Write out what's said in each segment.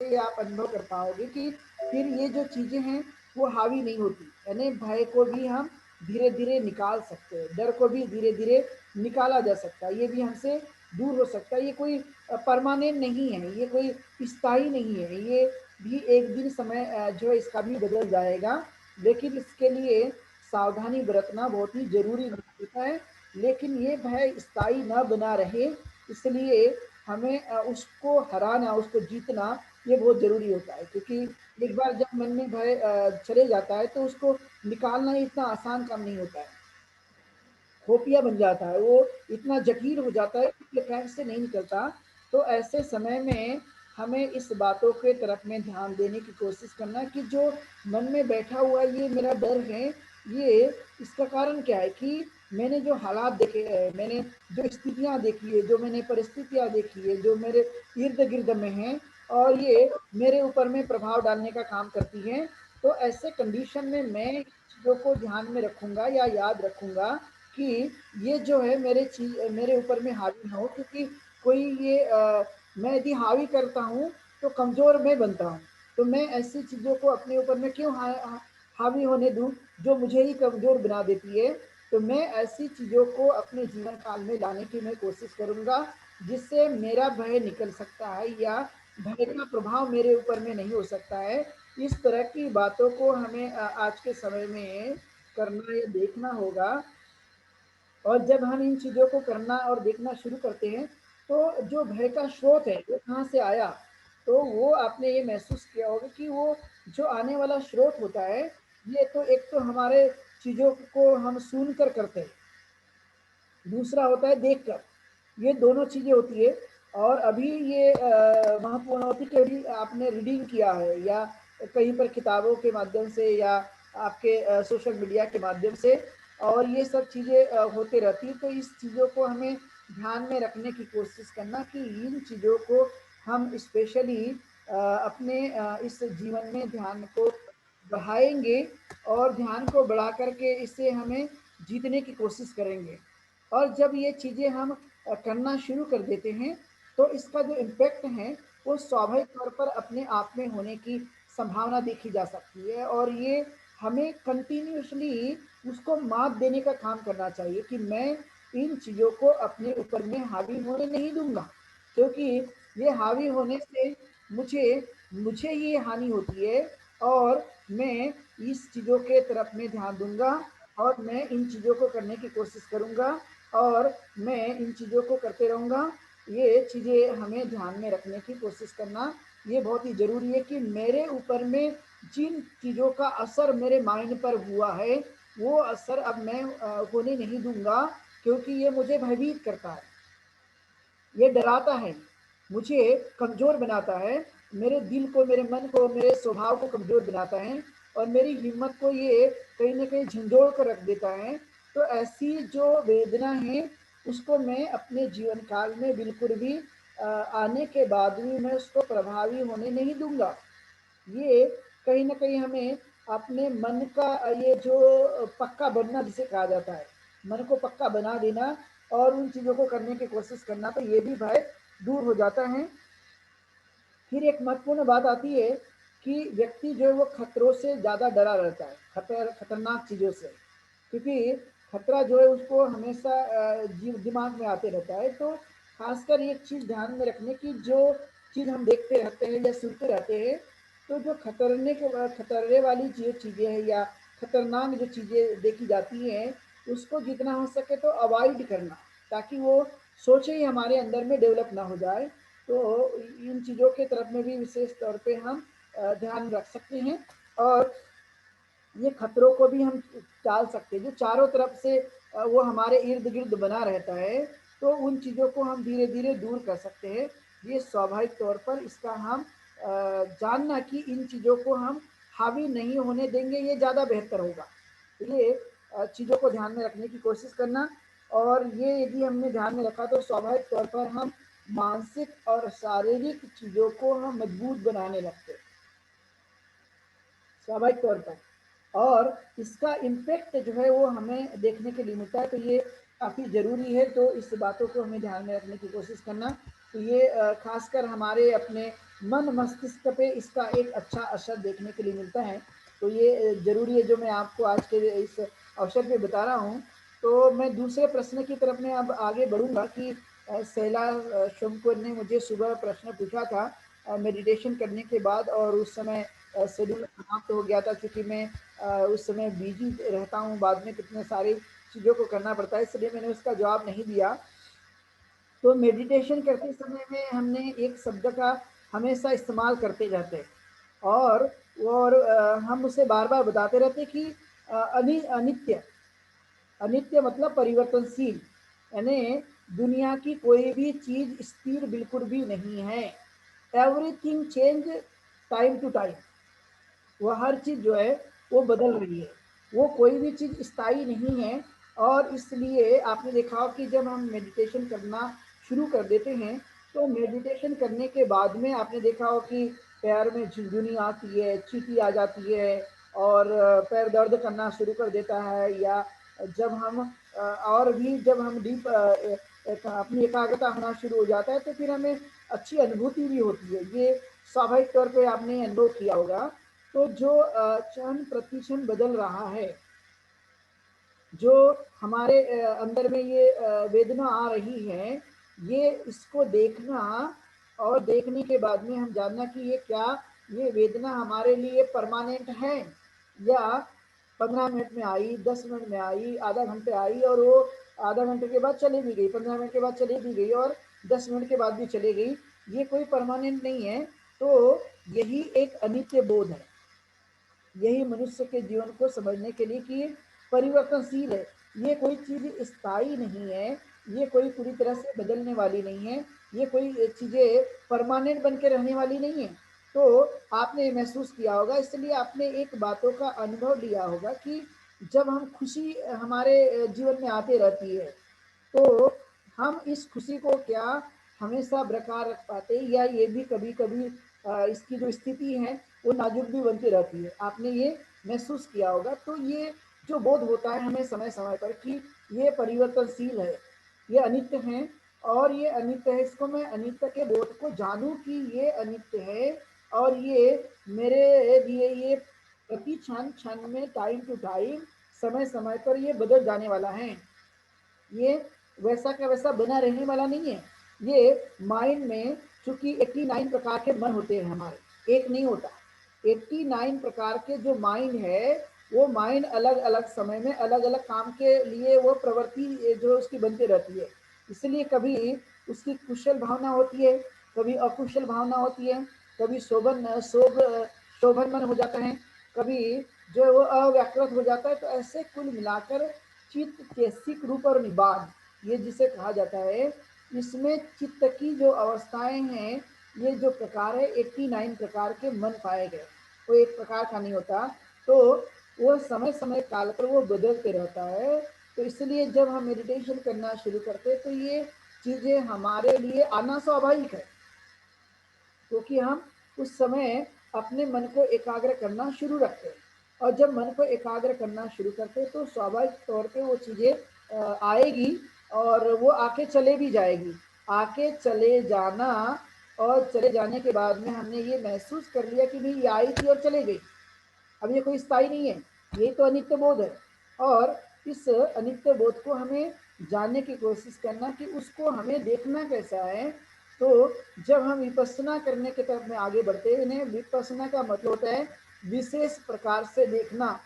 ये आप अनुभव कर पाओगे कि फिर ये जो चीज़ें हैं वो हावी नहीं होती। यानी भय को भी हम धीरे-धीरे निकाल सकते हैं, डर को भी धीरे-धीरे निकाला जा सकता है, ये भी हमसे दूर हो सकता है। ये कोई परमानेंट नहीं है, ये कोई स्थायी नहीं है, ये भी एक दिन समय जो है इसका भी बदल जाएगा, लेकिन इसके लिए सावधानी बरतना बहुत ही ज़रूरी होता है। लेकिन ये भय स्थायी न बना रहे, इसलिए हमें उसको हराना, उसको जीतना ये बहुत ज़रूरी होता है, क्योंकि एक बार जब मन में भय चले जाता है तो उसको निकालना इतना आसान काम नहीं होता है। खोफिया बन जाता है, वो इतना जकीर हो जाता है कि पैर से नहीं निकलता। तो ऐसे समय में हमें इस बातों के तरफ में ध्यान देने की कोशिश करना कि जो मन में बैठा हुआ ये मेरा डर है, ये इसका कारण क्या है कि मैंने जो हालात देखे हैं, मैंने जो स्थितियाँ देखी है, जो मैंने परिस्थितियाँ देखी है, जो मेरे इर्द-गिर्द में हैं और ये मेरे ऊपर में प्रभाव डालने का काम करती हैं। तो ऐसे कंडीशन में मैं चीज़ों को ध्यान में रखूँगा या याद रखूँगा कि ये जो है मेरे ऊपर में हावी ना हो, क्योंकि कोई ये मैं यदि हावी करता हूँ तो कमज़ोर मैं बनता हूँ। तो मैं ऐसी चीज़ों को अपने ऊपर में क्यों हावी होने दूँ जो मुझे ही कमज़ोर बना देती है। तो मैं ऐसी चीज़ों को अपने जीवन काल में लाने की मैं कोशिश करूँगा, जिससे मेरा भय निकल सकता है या भय का प्रभाव मेरे ऊपर में नहीं हो सकता है। इस तरह की बातों को हमें आज के समय में करना या देखना होगा। और जब हम इन चीज़ों को करना और देखना शुरू करते हैं, तो जो भय का स्रोत है, वो कहाँ से आया? तो वो आपने ये महसूस किया होगा कि वो जो आने वाला स्रोत होता है, ये तो एक तो हमारे चीज़ों को हम सुन कर करते हैं, दूसरा होता है देखकर। ये दोनों चीज़ें होती है और अभी ये महत्वपूर्ण होती है कि अभी आपने रीडिंग किया है या कहीं पर किताबों के माध्यम से या आपके सोशल मीडिया के माध्यम से, और ये सब चीज़ें होते रहती हैं। तो इस चीज़ों को हमें ध्यान में रखने की कोशिश करना कि इन चीज़ों को हम स्पेशली अपने इस जीवन में ध्यान को बढ़ाएँगे और ध्यान को बढ़ा कर के इससे हमें जीतने की कोशिश करेंगे। और जब ये चीज़ें हम करना शुरू कर देते हैं, तो इसका जो इम्पैक्ट है, वो स्वाभाविक तौर पर अपने आप में होने की संभावना देखी जा सकती है और ये हमें कंटिन्यूअसली उसको मात देने का काम करना चाहिए कि मैं इन चीज़ों को अपने ऊपर में हावी होने नहीं दूँगा, क्योंकि ये हावी होने से मुझे मुझे ये हानि होती है और मैं इस चीज़ों के तरफ में ध्यान दूँगा और मैं इन चीज़ों को करने की कोशिश करूँगा और मैं इन चीज़ों को करते रहूँगा। ये चीज़ें हमें ध्यान में रखने की कोशिश करना ये बहुत ही ज़रूरी है कि मेरे ऊपर में जिन चीज़ों का असर मेरे माइंड पर हुआ है, वो असर अब मैं होने नहीं दूँगा, क्योंकि ये मुझे भयभीत करता है। ये डराता है, मुझे कमज़ोर बनाता है, मेरे दिल को, मेरे मन को, मेरे स्वभाव को कमज़ोर बनाता है और मेरी हिम्मत को ये कहीं न कहीं झंझोड़ कर रख देता है। तो ऐसी जो वेदना है, उसको मैं अपने जीवन काल में बिल्कुल भी आने के बाद भी मैं उसको प्रभावी होने नहीं दूँगा। ये कहीं न कहीं हमें अपने मन का ये जो पक्का बनना जिसे कहा जाता है, मन को पक्का बना देना और उन चीज़ों को करने की कोशिश करना, तो ये भी भय दूर हो जाता है। फिर एक महत्वपूर्ण बात आती है कि व्यक्ति जो है वो खतरों से ज़्यादा डरा रहता है, खतरनाक चीज़ों से, क्योंकि खतरा जो है उसको हमेशा दिमाग में आते रहता है। तो खासकर एक चीज़ ध्यान में रखने की, जो चीज़ हम देखते रहते हैं या सुनते रहते हैं, तो जो खतरे वाली जो चीज़ें हैं या खतरनाक जो चीज़ें देखी जाती हैं, उसको जितना हो सके तो अवॉइड करना, ताकि वो सोच ही हमारे अंदर में डेवलप ना हो जाए। तो इन चीज़ों के तरफ में भी विशेष तौर पे हम ध्यान रख सकते हैं और ये खतरों को भी हम टाल सकते हैं। जो चारों तरफ से वो हमारे इर्द-गिर्द बना रहता है, तो उन चीज़ों को हम धीरे-धीरे दूर कर सकते हैं। ये स्वाभाविक तौर पर इसका हम जानना कि इन चीज़ों को हम हावी नहीं होने देंगे, ये ज़्यादा बेहतर होगा। ये चीज़ों को ध्यान में रखने की कोशिश करना, और ये यदि हमने ध्यान में रखा तो स्वाभाविक तौर पर हम मानसिक और शारीरिक चीज़ों को हम मजबूत बनाने लगते हैं, स्वाभाविक तौर पर। और इसका इम्पैक्ट जो है वो हमें देखने के लिए मिलता है, तो ये काफ़ी ज़रूरी है। तो इस बातों को हमें ध्यान में रखने की कोशिश करना, तो ये खासकर हमारे अपने मन मस्तिष्क पे इसका एक अच्छा असर देखने के लिए मिलता है। तो ये ज़रूरी है जो मैं आपको आज के इस अवसर पे बता रहा हूँ। तो मैं दूसरे प्रश्न की तरफ मैं अब आगे बढ़ूँगा कि सैला शंकर ने मुझे सुबह प्रश्न पूछा था मेडिटेशन करने के बाद, और उस समय शेड्यूल समाप्त हो गया था क्योंकि मैं उस समय बिजी रहता हूँ, बाद में कितने सारी चीज़ों को करना पड़ता है, इसलिए मैंने उसका जवाब नहीं दिया। तो मेडिटेशन करते समय में हमने एक शब्द का हमेशा इस्तेमाल करते रहते हैं, और हम उसे बार बार बताते रहते हैं कि अनित्य। अनित्य मतलब परिवर्तनशील, यानी दुनिया की कोई भी चीज स्थिर बिल्कुल भी नहीं है। Everything change time to time. वो हर चीज़ जो है वो बदल रही है, वो कोई भी चीज़ स्थायी नहीं है। और इसलिए आपने देखा हो कि जब हम मेडिटेशन करना शुरू कर देते हैं, तो मेडिटेशन करने के बाद में आपने देखा हो कि पैर में झुनझुनी आती है, चींटी आ जाती है, और पैर दर्द करना शुरू कर देता है। या जब हम और भी जब हम डीप अपनी एकाग्रता होना शुरू हो जाता है, तो फिर हमें अच्छी अनुभूति भी होती है। ये स्वाभाविक तौर पे आपने अनुभव किया होगा। तो जो क्षण प्रतिक्षण बदल रहा है, जो हमारे अंदर में ये वेदना आ रही है, ये इसको देखना, और देखने के बाद में हम जानना कि ये क्या, ये वेदना हमारे लिए परमानेंट है, या 15 मिनट में आई, 10 मिनट में आई, आधा घंटे आई और वो आधा घंटे के बाद चली भी गई, 15 मिनट के बाद चली भी गई, और 10 मिनट के बाद भी चली गई। ये कोई परमानेंट नहीं है। तो यही एक अनित्य बोध है। यही मनुष्य के जीवन को समझने के लिए कि ये परिवर्तनशील है, ये कोई चीज़ स्थायी नहीं है, ये कोई पूरी तरह से बदलने वाली नहीं है, ये कोई चीज़ें परमानेंट बन के रहने वाली नहीं है। तो आपने महसूस किया होगा, इसलिए आपने एक बातों का अनुभव लिया होगा कि जब हम खुशी हमारे जीवन में आते रहती है, तो हम इस खुशी को क्या हमेशा बरकरार रख पाते हैं, या ये भी कभी कभी इसकी जो स्थिति है वो नाजुक भी बनती रहती है। आपने ये महसूस किया होगा। तो ये जो बोध होता है हमें समय समय पर कि ये परिवर्तनशील है, ये अनित्य है, और ये अनित्य है, इसको मैं अनित्य के बोध को जानूं कि ये अनित्य है, और ये मेरे लिए ये प्रति क्षण क्षण में टाइम टू टाइम समय समय पर ये बदल जाने वाला है। ये वैसा का वैसा बना रहने वाला नहीं है। ये माइंड में चूंकि 89 प्रकार के मन होते हैं हमारे, एक नहीं होता। 89 प्रकार के जो माइंड है, वो माइंड अलग अलग समय में अलग अलग काम के लिए वो प्रवृत्ति जो उसकी बनती रहती है। इसलिए कभी उसकी कुशल भावना होती है, कभी अकुशल भावना होती है, कभी शोभन मन हो जाता है, कभी जो वो अव्याकृत हो जाता है। तो ऐसे कुल मिलाकर चित्त चैसिक रूप और निबाध, ये जिसे कहा जाता है, इसमें चित्त की जो अवस्थाएं हैं, ये जो प्रकार है 89 प्रकार के मन पाए गए, वो एक प्रकार का नहीं होता। तो वो समय समय काल पर वो बदलते रहता है। तो इसलिए जब हम मेडिटेशन करना शुरू करते हैं, तो ये चीजें हमारे लिए आना स्वाभाविक है, क्योंकि हम उस समय अपने मन को एकाग्र करना शुरू रखते हैं। और जब मन को एकाग्र करना शुरू करते हैं, तो स्वाभाविक तौर पे वो चीज़ें आएगी, और वो आके चले भी जाएगी। आके चले जाना, और चले जाने के बाद में हमने ये महसूस कर लिया कि भाई ये आई थी और चले गई, अब ये कोई स्थायी नहीं है, ये तो अनित्य बोध है। और इस अनित्य बोध को हमें जानने की कोशिश करना कि उसको हमें देखना कैसा है। तो जब हम विपස්සना करने की तरफ में आगे बढ़ते हैं, इन्हें विपස්සना का मतलब होता है विशेष प्रकार से देखना,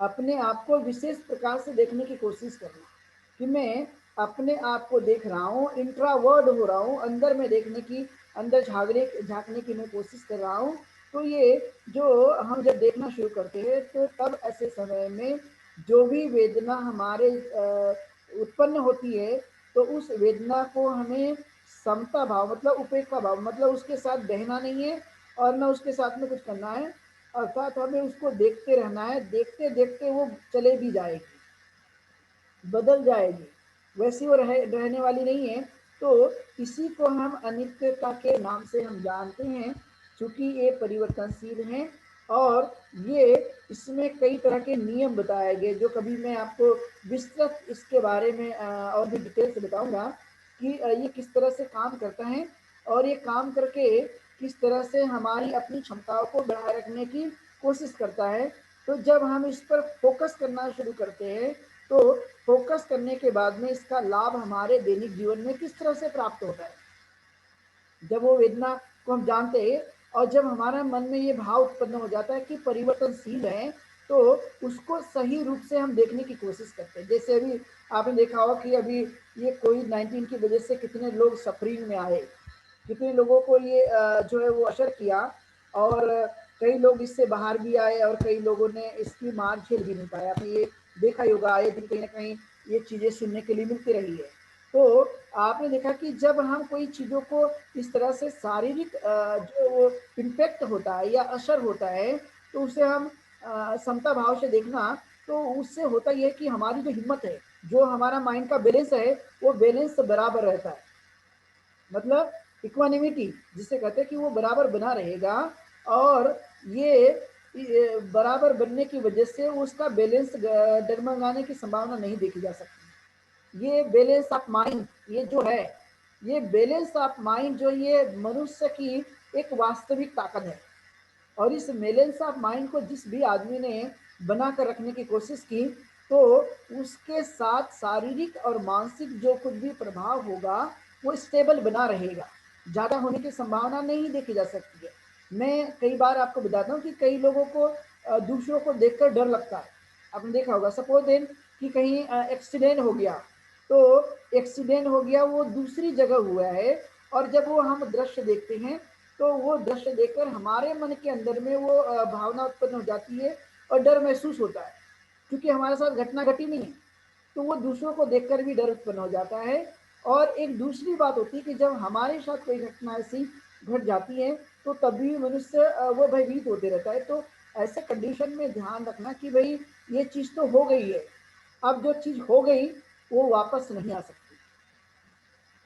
अपने आप को विशेष प्रकार से देखने की कोशिश करना, कि मैं अपने आप को देख रहा हूँ, इंट्रावर्ड हो रहा हूँ, अंदर में देखने की, अंदर झांकने की मैं कोशिश कर रहा हूँ। तो ये जो हम जब देखना शुरू करते हैं, तो तब ऐसे समय में जो भी वेदना हमारे उत्पन्न होती है, तो उस वेदना को हमें समता भाव मतलब उपेक्षा भाव मतलब उसके साथ बहना नहीं है, और न उसके साथ में कुछ करना है, अर्थात हमें उसको देखते रहना है। देखते देखते वो चले भी जाएगी, बदल जाएगी, वैसी वो रहने वाली नहीं है। तो इसी को हम अनित्यता के नाम से हम जानते हैं, क्योंकि ये परिवर्तनशील हैं। और ये इसमें कई तरह के नियम बताए गए, जो कभी मैं आपको विस्तृत इसके बारे में और भी डिटेल से बताऊंगा कि ये किस तरह से काम करता है। और ये काम करके किस तरह से हमारी अपनी क्षमताओं को बढ़ाए रखने की कोशिश करता है। तो जब हम इस पर फोकस करना शुरू करते हैं तो फोकस करने के बाद में इसका लाभ हमारे दैनिक जीवन में किस तरह से प्राप्त होता है। जब वो वेदना को हम जानते हैं और जब हमारा मन में ये भाव उत्पन्न हो जाता है कि परिवर्तनशील है, तो उसको सही रूप से हम देखने की कोशिश करते हैं। जैसे अभी आपने देखा होगा कि अभी ये कोविड-19 की वजह से कितने लोग सफरिंग में आए, कितने लोगों को ये जो है वो असर किया, और कई लोग इससे बाहर भी आए और कई लोगों ने इसकी मार झेल भी नहीं पाया। आपने ये देखा ही होगा, आए दिन कहीं ना कहीं ये चीज़ें सुनने के लिए मिलती रही है। तो आपने देखा कि जब हम कोई चीज़ों को इस तरह से शारीरिक जो इम्पैक्ट होता है या असर होता है, तो उसे हम समता भाव से देखना, तो उससे होता ये है कि हमारी जो हिम्मत है, जो हमारा माइंड का बैलेंस है, वो बैलेंस बराबर रहता है। मतलब इक्वानिमिटी जिसे कहते हैं कि वो बराबर बना रहेगा, और ये बराबर बनने की वजह से उसका बैलेंस डगमगाने की संभावना नहीं देखी जा सकती। ये बैलेंस ऑफ माइंड, ये जो है, ये बैलेंस ऑफ माइंड जो ये मनुष्य की एक वास्तविक ताकत है। और इस बैलेंस ऑफ माइंड को जिस भी आदमी ने बना कर रखने की कोशिश की, तो उसके साथ शारीरिक और मानसिक जो कुछ भी प्रभाव होगा वो स्टेबल बना रहेगा, ज़्यादा होने की संभावना नहीं देखी जा सकती है। मैं कई बार आपको बताता हूँ कि कई लोगों को दूसरों को देखकर डर लगता है। आपने देखा होगा, सपोज देन कि कहीं एक्सीडेंट हो गया, तो एक्सीडेंट हो गया वो दूसरी जगह हुआ है, और जब वो हम दृश्य देखते हैं तो वो दृश्य देखकर हमारे मन के अंदर में वो भावना उत्पन्न हो जाती है और डर महसूस होता है, क्योंकि हमारे साथ घटना घटी नहीं है। तो वो दूसरों को देखकर भी डर उत्पन्न हो जाता है। और एक दूसरी बात होती है कि जब हमारे साथ कोई घटना ऐसी घट जाती है, तो तभी मनुष्य वो भयभीत होते रहता है। तो ऐसे कंडीशन में ध्यान रखना कि भाई ये चीज़ तो हो गई है, अब जो चीज़ हो गई वो वापस नहीं आ सकती,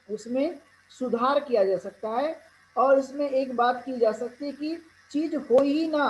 उसमें सुधार किया जा सकता है। और इसमें एक बात की जा सकती है कि चीज़ हो ही ना,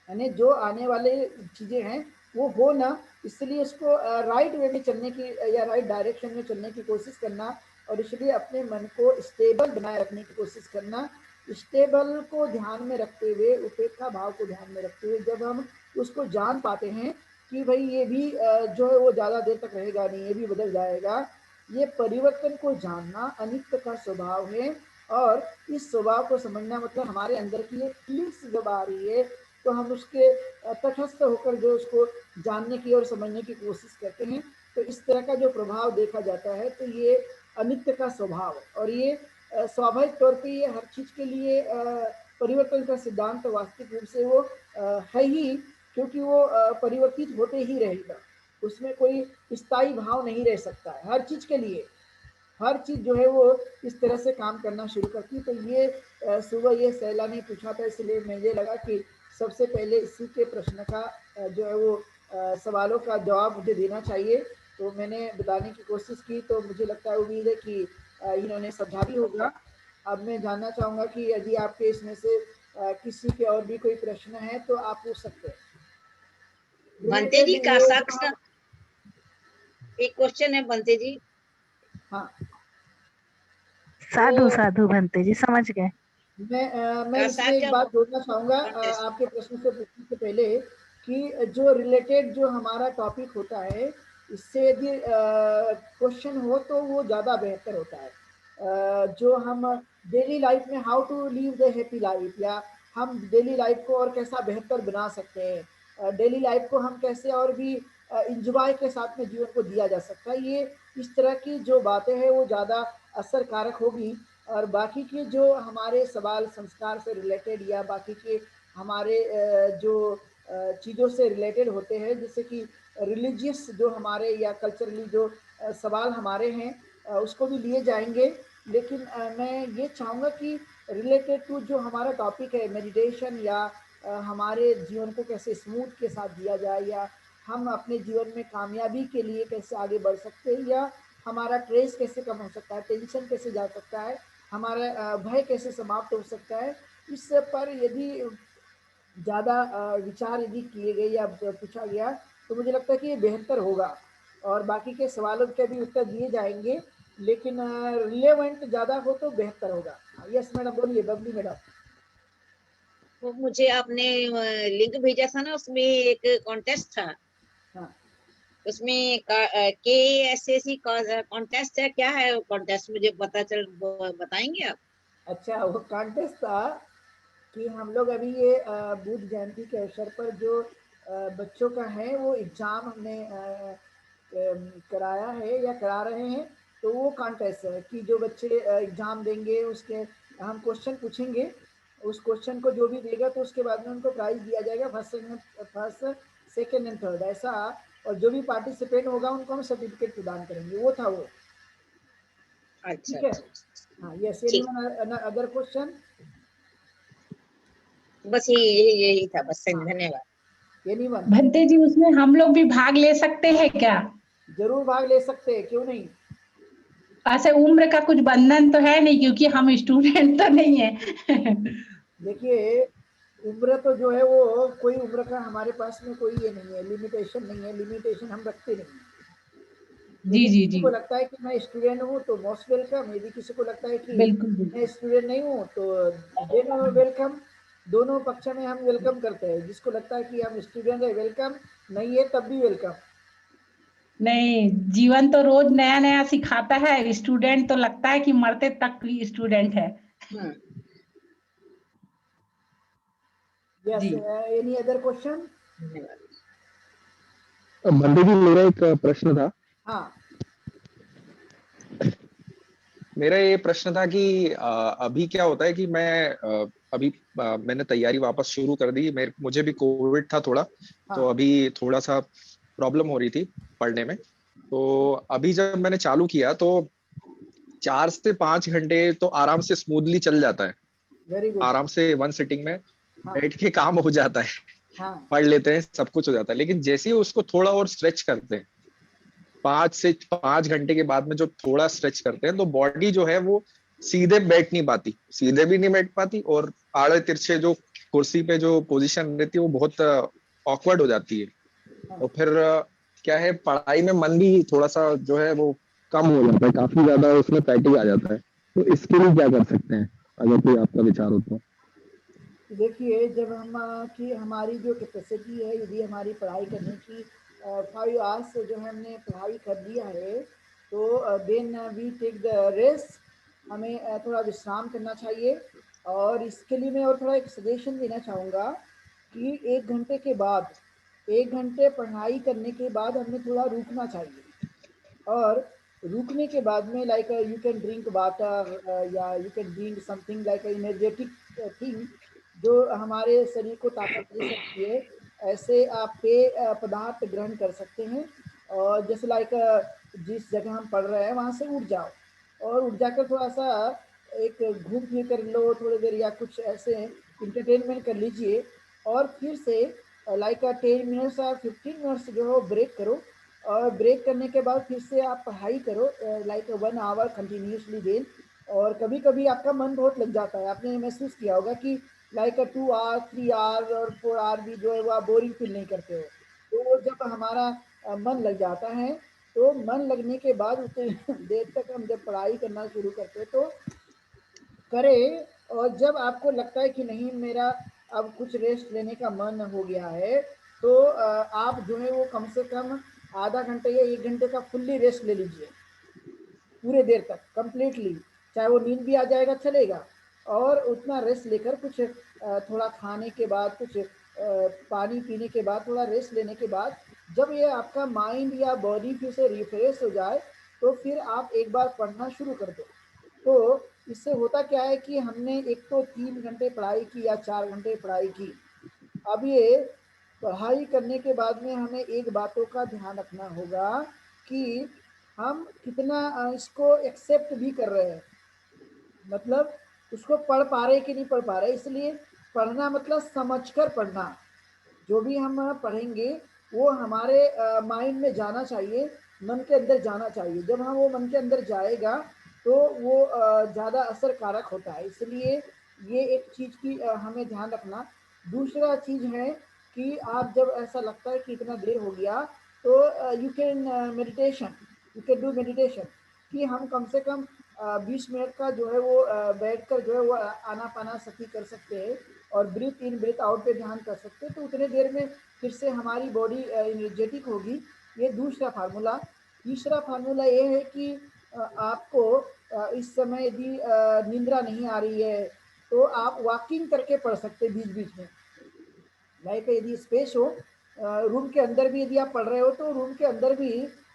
यानी जो आने वाले चीज़ें हैं वो हो ना, इसलिए उसको राइट वे में चलने की या राइट डायरेक्शन में चलने की कोशिश करना, और इसलिए अपने मन को स्टेबल बनाए रखने की कोशिश करना। स्टेबल को ध्यान में रखते हुए, उपेक्षा भाव को ध्यान में रखते हुए, जब हम उसको जान पाते हैं कि भाई ये भी जो है वो ज़्यादा देर तक रहेगा नहीं, ये भी बदल जाएगा, ये परिवर्तन को जानना अनित्य का स्वभाव है। और इस स्वभाव को समझना मतलब हमारे अंदर की एक फीलिंग्स जब आ रही है, तो हम उसके तटस्थ होकर जो उसको जानने की और समझने की कोशिश करते हैं, तो इस तरह का जो प्रभाव देखा जाता है, तो ये अनित्य का स्वभाव, और ये स्वाभाविक तौर पे ये हर चीज़ के लिए परिवर्तन का सिद्धांत वास्तविक रूप से वो है ही, क्योंकि वो परिवर्तित होते ही रहेगा, उसमें कोई स्थायी भाव नहीं रह सकता है। हर चीज़ के लिए हर चीज़ जो है वो इस तरह से काम करना शुरू करती है। तो ये सुबह ये सैला ने पूछा था, इसलिए मुझे लगा कि सबसे पहले इसी के प्रश्न का जो है वो सवालों का जवाब मुझे देना चाहिए। तो मैंने बताने की कोशिश की, तो मुझे लगता है, उम्मीद है कि इन्होंने समझा भी होगा। अब मैं जानना चाहूँगा कि यदि आपके इसमें से किसी के और भी कोई प्रश्न है तो आप पूछ सकते हैं। बंते रिलेटेड जी का ये साक्ष एक क्वेश्चन है बंते जी। हाँ, साधु तो साधु भंते जी समझ गए। मैं इसमें एक बात जोड़ना चाहूँगा आपके प्रश्न से पूछने से पहले, कि जो रिलेटेड जो हमारा टॉपिक होता है, इससे यदि क्वेश्चन हो तो वो ज़्यादा बेहतर होता है। जो हम डेली लाइफ में how to live the happy life, या हम डेली लाइफ को और कैसा बेहतर बना सकते हैं, डेली लाइफ को हम कैसे और भी इंजॉय के साथ में जीवन को दिया जा सकता है, ये इस तरह की जो बातें हैं वो ज़्यादा असर कारक होगी। और बाकी के जो हमारे सवाल संस्कार से रिलेटेड, या बाकी के हमारे जो चीज़ों से रिलेटेड होते हैं, जैसे कि रिलीजियस जो हमारे या कल्चरली जो सवाल हमारे हैं, उसको भी लिए जाएंगे। लेकिन मैं ये चाहूँगा कि रिलेटेड टू जो हमारा टॉपिक है मेडिटेशन, या हमारे जीवन को कैसे स्मूथ के साथ दिया जाए, या हम अपने जीवन में कामयाबी के लिए कैसे आगे बढ़ सकते हैं, या हमारा ट्रेस कैसे कम हो सकता है, टेंशन कैसे जा सकता है, हमारा भय कैसे समाप्त हो सकता है, इस पर यदि ज़्यादा विचार यदि किए गए या पूछा गया, तो मुझे लगता है कि ये बेहतर होगा। और बाकी के सवालों के भी उत्तर दिए जाएंगे, लेकिन रिलेवेंट ज़्यादा हो तो बेहतर होगा। यस मैडम, बोलिए बबली मैडम। वो मुझे आपने लिंक भेजा था ना, उसमें एक कॉन्टेस्ट था। हाँ उसमें KSAC कॉन्टेस्ट है, क्या है वो कॉन्टेस्ट, मुझे बताएंगे आप? अच्छा, वो कॉन्टेस्ट था कि हम लोग अभी ये बुद्ध जयंती के अवसर पर जो बच्चों का है वो एग्ज़ाम हमने कराया है या करा रहे हैं। तो वो कॉन्टेस्ट है कि जो बच्चे एग्ज़ाम देंगे उसके हम क्वेश्चन पूछेंगे, उस क्वेश्चन को जो भी देगा तो उसके बाद में उनको प्राइज़ दिया जाएगा, फर्स्ट सेकेंड एंड थर्ड ऐसा। और जो भी पार्टिसिपेंट होगा उनको हम सर्टिफिकेट प्रदान करेंगे, वो था वो। अच्छा ठीक है। अच्छा अच्छा। हाँ यस, ठीक, एनीवन अदर क्वेश्चन? बस यही था, बस हाँ, धन्यवाद। एनीवन? भंते जी, उसमें हम लोग भी भाग ले सकते हैं क्या? जरूर भाग ले सकते हैं, क्यों नहीं। ऐसे उम्र का कुछ बंधन तो है नहीं, क्योंकि हम स्टूडेंट तो नहीं है। देखिए, उम्र तो जो है वो कोई उम्र का हमारे पास में कोई ये नहीं है, लिमिटेशन नहीं है, लिमिटेशन हम रखते नहीं हैं। जी यदि जी किसी जी, को लगता है कि मैं स्टूडेंट हूँ तो मोस्ट वेलकम, यदि किसी को लगता है कि बिल्कुल मैं बिल्कुल। स्टूडेंट नहीं हूँ तो देन वेलकम। दोनों पक्ष में हम वेलकम करते हैं, जिसको लगता है कि हम स्टूडेंट है वेलकम, नहीं है तब भी वेलकम। नहीं, जीवन तो रोज नया नया सिखाता है। स्टूडेंट तो लगता है कि मरते तक भी स्टूडेंट है। हम्म। यस, जी। Any other question? धन्यवाद। बंदे जी, मेरा एक प्रश्न था। हाँ मेरा ये प्रश्न था कि अभी क्या होता है कि अभी मैंने तैयारी वापस शुरू कर दी। मुझे भी कोविड था थोड़ा, तो हाँ अभी थोड़ा सा प्रॉब्लम हो रही थी पढ़ने में। तो अभी जब मैंने चालू किया तो 4 से 5 घंटे तो आराम से स्मूथली चल जाता है। Very good. आराम से वन सिटिंग में हाँ बैठ के काम हो जाता है, हाँ पढ़ लेते हैं, सब कुछ हो जाता है। लेकिन जैसे ही उसको थोड़ा और स्ट्रेच करते हैं, 5 से 5 घंटे के बाद में जो थोड़ा स्ट्रेच करते हैं, तो बॉडी जो है वो सीधे बैठ नहीं पाती, सीधे भी नहीं बैठ पाती, और आड़े तिरछे जो कुर्सी पे जो पोजीशन रहती है वो बहुत ऑकवर्ड हो जाती है। हाँ। तो फिर क्या है, पढ़ाई में मन भी थोड़ा सा जो है वो कम हो जाता है, काफी ज्यादा उसमें फैटिग आ जाता है। तो इसके लिए क्या कर सकते हैं, अगर कोई आपका विचार हो तो? देखिए, जब हम कि हमारी जो कैपेसिटी है, यदि हमारी पढ़ाई करने की 5 आवर्स जो है हमने पढ़ाई कर लिया है, तो then we take the rest. हमें थोड़ा विश्राम करना चाहिए। और इसके लिए मैं और थोड़ा एक सजेशन देना चाहूँगा कि 1 घंटे के बाद, 1 घंटे पढ़ाई करने के बाद हमें थोड़ा रुकना चाहिए। और रुकने के बाद में like you can drink water या you can drink something like energetic thing जो हमारे शरीर को ताकत दे सकती है। ऐसे आप पेय पदार्थ ग्रहण कर सकते हैं। और जैसे लाइक जिस जगह हम पढ़ रहे हैं वहाँ से उठ जाओ, और उठ जाकर थोड़ा सा एक घूम फिर कर लो थोड़ी देर, या कुछ ऐसे इंटरटेनमेंट कर लीजिए। और फिर से लाइक 10 मिनट्स या 15 मिनट्स जो है ब्रेक करो। और ब्रेक करने के बाद फिर से आप पढ़ाई करो लाइक 1 आवर कंटिन्यूसली देन। और कभी कभी आपका मन बहुत लग जाता है, आपने महसूस किया होगा कि लाइक 2 आवर 3 आवर और 4 आवर भी जो है वो आप बोरिंग फील नहीं करते हो। तो जब हमारा मन लग जाता है, तो मन लगने के बाद उतनी देर तक हम जब पढ़ाई करना शुरू करते हैं तो करें। और जब आपको लगता है कि नहीं मेरा अब कुछ रेस्ट लेने का मन हो गया है, तो आप जो है वो कम से कम आधा घंटे या 1 घंटे का फुल्ली रेस्ट ले लीजिए, पूरे देर तक कंप्लीटली। चाहे वो नींद भी आ जाएगा चलेगा। और उतना रेस्ट लेकर कुछ थोड़ा खाने के बाद, कुछ पानी पीने के बाद, थोड़ा रेस्ट लेने के बाद जब ये आपका माइंड या बॉडी फिर से रिफ्रेश हो जाए, तो फिर आप एक बार पढ़ना शुरू कर दो। तो इससे होता क्या है कि हमने एक तो 3 घंटे पढ़ाई की या 4 घंटे पढ़ाई की। अब ये पढ़ाई करने के बाद में हमें एक बातों का ध्यान रखना होगा कि हम कितना इसको एक्सेप्ट भी कर रहे हैं, मतलब उसको पढ़ पा रहे कि नहीं पढ़ पा रहे। इसलिए पढ़ना मतलब समझकर पढ़ना। जो भी हम पढ़ेंगे वो हमारे माइंड में जाना चाहिए, मन के अंदर जाना चाहिए। जब हम वो मन के अंदर जाएगा तो वो ज़्यादा असर कारक होता है। इसलिए ये एक चीज़ की हमें ध्यान रखना। दूसरा चीज़ है कि आप जब ऐसा लगता है कि इतना देर हो गया, तो you can meditation, you can do meditation. कि हम कम से कम 20 मिनट का जो है वो बैठकर जो है वो आनापाना सती कर सकते हैं और ब्रीथ इन ब्रीथ आउट पे ध्यान कर सकते हैं, तो उतने देर में फिर से हमारी बॉडी एनर्जेटिक होगी। ये दूसरा फार्मूला। तीसरा फार्मूला ये है कि आपको इस समय यदि निंद्रा नहीं आ रही है तो आप वॉकिंग करके पढ़ सकते हैं बीच बीच में। लाइक यदि स्पेस हो रूम के अंदर भी यदि आप पढ़ रहे हो तो रूम के अंदर भी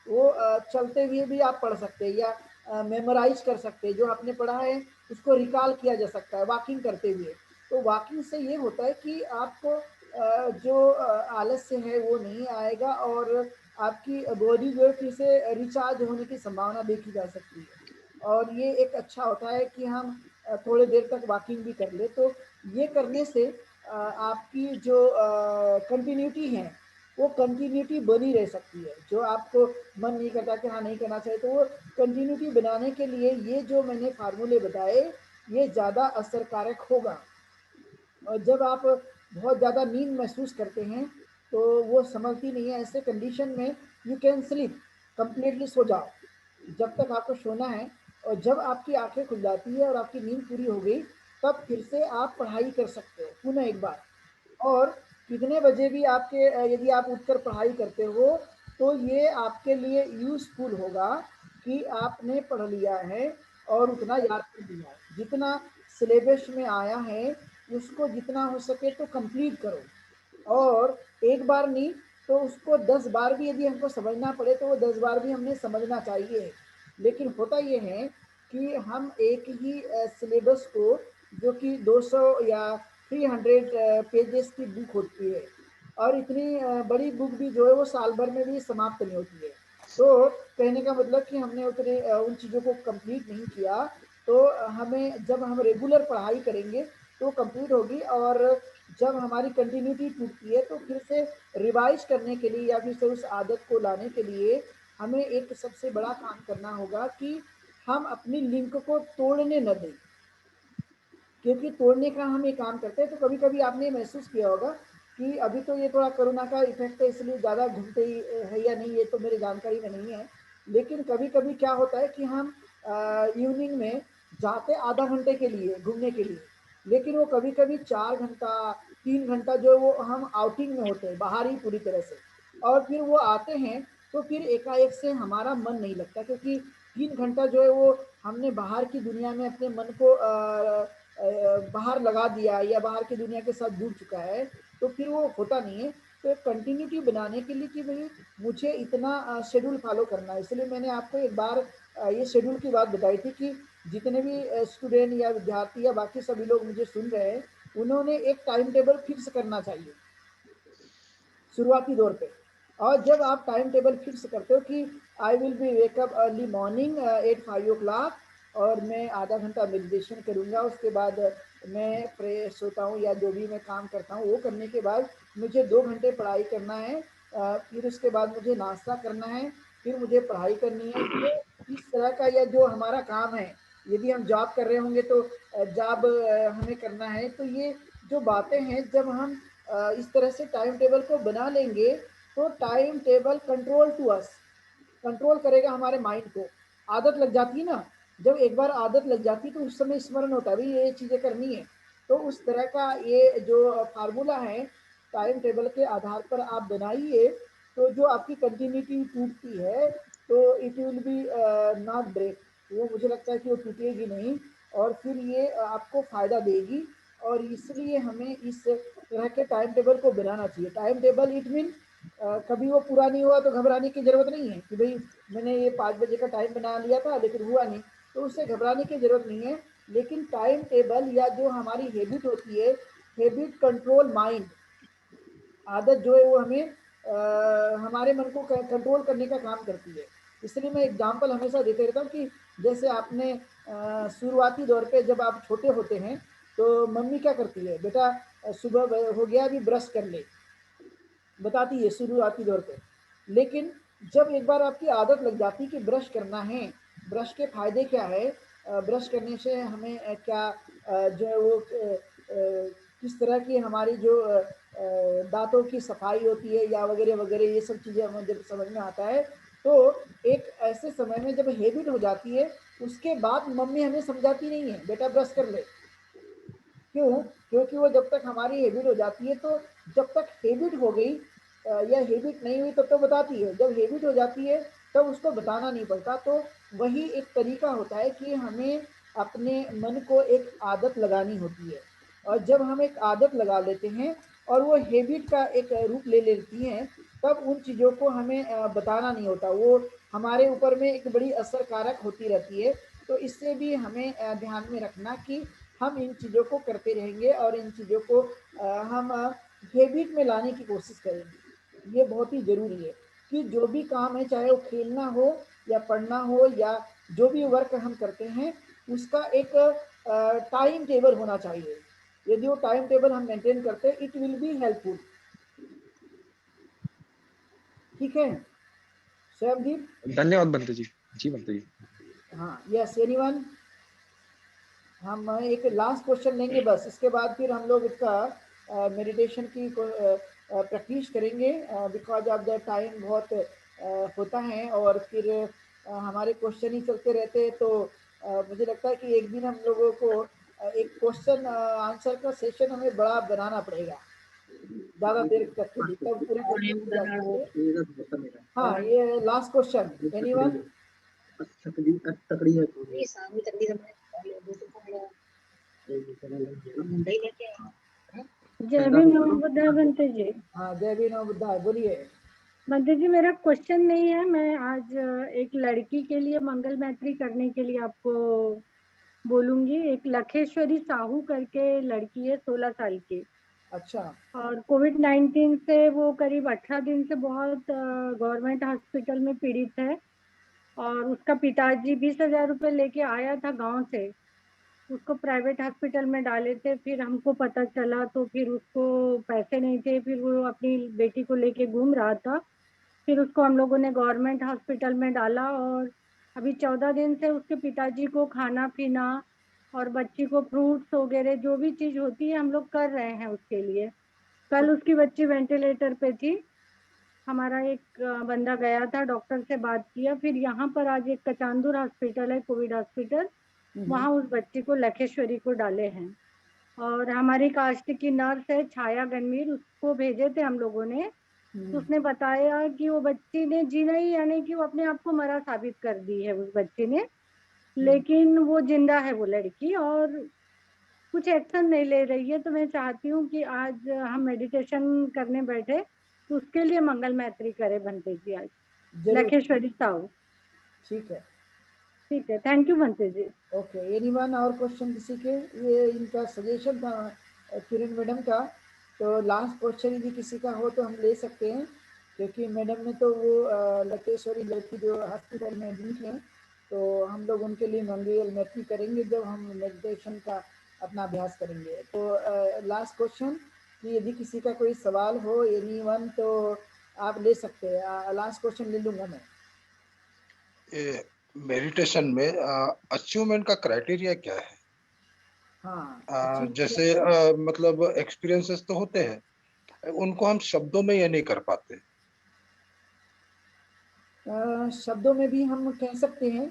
वो चलते हुए भी आप पढ़ सकते हैं या मेमोराइज कर सकते हैं। जो आपने पढ़ा है उसको रिकॉल किया जा सकता है वॉकिंग करते हुए। तो वॉकिंग से ये होता है कि आपको जो आलस्य है वो नहीं आएगा और आपकी बॉडी जो है फिर से रिचार्ज होने की संभावना देखी जा सकती है। और ये एक अच्छा होता है कि हम थोड़ी देर तक वॉकिंग भी कर ले। तो ये करने से आपकी जो कंटिन्यूटी है वो कंटिन्यूटी बनी रह सकती है। जो आपको मन नहीं करता कि हाँ नहीं करना चाहिए, तो वो कंटिन्यूटी बनाने के लिए ये जो मैंने फार्मूले बताए ये ज़्यादा असरकारक होगा। और जब आप बहुत ज़्यादा नींद महसूस करते हैं तो वो संभलती नहीं है, ऐसे कंडीशन में you can sleep, completely so जाओ जब तक आपको सोना है। और जब आपकी आंखें खुल जाती है और आपकी नींद पूरी हो गई तब फिर से आप पढ़ाई कर सकते हो पुनः एक बार। और कितने बजे भी आपके यदि आप उठकर पढ़ाई करते हो तो ये आपके लिए यूज़फुल होगा कि आपने पढ़ लिया है और उतना याद कर लिया है। जितना सिलेबस में आया है उसको जितना हो सके तो कंप्लीट करो। और एक बार नहीं तो उसको 10 बार भी यदि हमको समझना पड़े तो वो 10 बार भी हमने समझना चाहिए। लेकिन होता ये है कि हम एक ही सिलेबस को जो कि 200 या 300 पेजेस की बुक होती है और इतनी बड़ी बुक भी जो है वो साल भर में भी समाप्त नहीं होती है। तो कहने का मतलब कि हमने उतने उन चीज़ों को कंप्लीट नहीं किया। तो हमें जब हम रेगुलर पढ़ाई करेंगे तो कंप्लीट होगी। और जब हमारी कंटिन्यूटी टूटती है तो फिर से रिवाइज करने के लिए या फिर से उस आदत को लाने के लिए हमें एक सबसे बड़ा काम करना होगा कि हम अपनी लिंक को तोड़ने न दें। क्योंकि तोड़ने का हम ये काम करते हैं। तो कभी कभी आपने महसूस किया होगा कि अभी तो ये थोड़ा कोरोना का इफेक्ट है इसलिए ज़्यादा घूमते ही है या नहीं ये तो मेरी जानकारी में नहीं है। लेकिन कभी कभी क्या होता है कि हम इवनिंग में जाते आधा घंटे के लिए घूमने के लिए, लेकिन वो कभी कभी 4 घंटा 3 घंटा जो वो हम आउटिंग में होते हैं बाहर ही पूरी तरह से। और फिर वो आते हैं तो फिर एकाएक से हमारा मन नहीं लगता क्योंकि 3 घंटा जो है वो हमने बाहर की दुनिया में अपने मन को बाहर लगा दिया या बाहर की दुनिया के साथ जुड़ चुका है। तो फिर वो होता नहीं है। तो एक कंटिन्यूटी बनाने के लिए कि भाई मुझे इतना शेड्यूल फॉलो करना है, इसलिए मैंने आपको एक बार ये शेड्यूल की बात बताई थी कि जितने भी स्टूडेंट या विद्यार्थी या बाकी सभी लोग मुझे सुन रहे हैं उन्होंने एक टाइम टेबल फिक्स करना चाहिए शुरुआती दौर पे। और जब आप टाइम टेबल फिक्स करते हो कि I will be wake up early morning at 5 o'clock और मैं आधा घंटा मेडिटेशन करूँगा, उसके बाद मैं फ्रेश होता हूँ या जो भी मैं काम करता हूँ वो करने के बाद मुझे 2 घंटे पढ़ाई करना है, फिर उसके बाद मुझे नाश्ता करना है, फिर मुझे पढ़ाई करनी है। ये इस तरह का या जो हमारा काम है यदि हम जॉब कर रहे होंगे तो जॉब हमें करना है। तो ये जो बातें हैं जब हम इस तरह से टाइम टेबल को बना लेंगे तो time table control to us, control करेगा हमारे माइंड को। आदत लग जाती है ना, जब एक बार आदत लग जाती है तो उस समय स्मरण होता है भाई ये चीज़ें करनी है। तो उस तरह का ये जो फार्मूला है टाइम टेबल के आधार पर आप बनाइए तो जो आपकी कंटिन्यूटी टूटती है तो it will be not break, वो मुझे लगता है कि वो टूटेगी नहीं और फिर ये आपको फ़ायदा देगी। और इसलिए हमें इस तरह के टाइम टेबल को बनाना चाहिए। टाइम टेबल इट मीन कभी वो पूरा नहीं हुआ तो घबराने की ज़रूरत नहीं है कि भाई मैंने ये 5 बजे का टाइम बना लिया था लेकिन हुआ नहीं, तो उससे घबराने की ज़रूरत नहीं है। लेकिन टाइम टेबल या जो हमारी हैबिट होती है, हैबिट कंट्रोल माइंड, आदत जो है वो हमें हमारे मन को कंट्रोल करने का काम करती है। इसलिए मैं एग्जांपल हमेशा देते रहता हूँ कि जैसे आपने शुरुआती दौर पे जब आप छोटे होते हैं तो मम्मी क्या करती है, बेटा सुबह हो गया अभी ब्रश कर ले, बताती है शुरुआती दौर पे। लेकिन जब एक बार आपकी आदत लग जाती कि ब्रश करना है, ब्रश के फ़ायदे क्या है, ब्रश करने से हमें क्या जो है वो किस तरह की हमारी जो दाँतों की सफाई होती है या वगैरह वगैरह ये सब चीज़ें हमें जब समझ में आता है तो एक ऐसे समय में जब हैबिट हो जाती है उसके बाद मम्मी हमें समझाती नहीं है बेटा ब्रश कर ले। क्यों? क्योंकि वो जब तक हमारी हैबिट हो जाती है, तो जब तक हैबिट हो गई या हैबिट नहीं हुई तब तो बताती है, जब हैबिट हो जाती है तब उसको बताना नहीं पड़ता। तो वही एक तरीका होता है कि हमें अपने मन को एक आदत लगानी होती है, और जब हम एक आदत लगा लेते हैं और वो हैबिट का एक रूप ले लेती हैं, तब उन चीज़ों को हमें बताना नहीं होता, वो हमारे ऊपर में एक बड़ी असर कारक होती रहती है। तो इससे भी हमें ध्यान में रखना कि हम इन चीज़ों को करते रहेंगे और इन चीज़ों को हम हैबिट में लाने की कोशिश करेंगे। ये बहुत ही ज़रूरी है कि जो भी काम है, चाहे वो खेलना हो या पढ़ना हो या जो भी वर्क हम करते हैं, उसका एक टाइम टेबल होना चाहिए। यदि वो टाइम टेबल हम मेंटेन करते हैं, इट विल बी हेल्पफुल। ठीक है श्यामदीप? धन्यवाद बंते जी। जी बंते जी। हाँ, यस, एनीवन? हम एक लास्ट क्वेश्चन लेंगे बस, इसके बाद फिर हम लोग इसका मेडिटेशन की प्रैक्टिस करेंगे, बिकॉज ऑफ द टाइम बहुत होता है और फिर हमारे क्वेश्चन ही चलते रहते हैं। तो मुझे लगता है कि एक दिन हम लोगों को एक क्वेश्चन आंसर का सेशन हमें बड़ा बनाना पड़ेगा, ज़्यादा देर तक के लिए, तब पूरे क्वेश्चन की जा सकते। हाँ, ये लास्ट क्वेश्चन, एनीवन? ये शाम तक भी मुंबई लेके आए। जय भीम नमो बुद्धाय बंते जी। हाँ, जय भीम नमो बुद्धाय, बोलिए। बंते जी, मेरा क्वेश्चन नहीं है, मैं आज एक लड़की के लिए मंगल मैत्री करने के लिए आपको बोलूंगी। एक लखेश्वरी साहू करके लड़की है, 16 साल की, अच्छा। और कोविड-19 से वो करीब 18 दिन से बहुत गवर्नमेंट हॉस्पिटल में पीड़ित है। और उसका पिताजी 20,000 रुपये लेके आया था गांव से, उसको प्राइवेट हॉस्पिटल में डाले थे। फिर हमको पता चला तो फिर उसको पैसे नहीं थे, फिर वो अपनी बेटी को लेके घूम रहा था। फिर उसको हम लोगों ने गवर्नमेंट हॉस्पिटल में डाला, और अभी 14 दिन से उसके पिताजी को खाना पीना और बच्ची को फ्रूट्स वगैरह जो भी चीज़ होती है हम लोग कर रहे हैं उसके लिए। कल उसकी बच्ची वेंटिलेटर पे थी, हमारा एक बंदा गया था, डॉक्टर से बात किया। फिर यहाँ पर आज एक कचांदुर हॉस्पिटल है, कोविड हॉस्पिटल, वहाँ उस बच्ची को लखेश्वरी को डाले हैं। और हमारी कास्ट की नर्स है छाया गणवीर, उसको भेजे थे हम लोगों ने, तो उसने बताया कि वो बच्ची ने जी नहीं, यानी कि वो अपने आप को मरा साबित कर दी है उस बच्ची ने, लेकिन वो जिंदा है वो लड़की, और कुछ एक्शन नहीं ले रही है। तो मैं चाहती हूँ कि आज हम मेडिटेशन करने बैठे तो उसके लिए मंगल मैत्री करें बनते जी आज। जरूर। लखेश्वरी साहू। ठीक है, ठीक है, थैंक यू बनते जी। ओके। एनीवन और क्वेश्चन किसी के? ये इनका सजेशन था किरण मैडम का, तो लास्ट क्वेश्चन यदि किसी का हो तो हम ले सकते हैं, क्योंकि मैडम ने तो वो लकेश्वरी लड़की जो हॉस्पिटल में एडमिट है, तो हम लोग उनके लिए मंगल मैत्री करेंगे जब हम मेडिटेशन का अपना अभ्यास करेंगे। तो लास्ट क्वेश्चन कि यदि किसी का कोई सवाल हो, एनीवन, तो आप ले सकते हैं। लास्ट क्वेश्चन ले लूँगा मैं। मेडिटेशन में अचीवमेंट का क्राइटेरिया क्या है? हाँ, जैसे मतलब एक्सपीरियंसेस तो होते हैं, उनको हम शब्दों में ये नहीं कर पाते। शब्दों में भी हम कह सकते हैं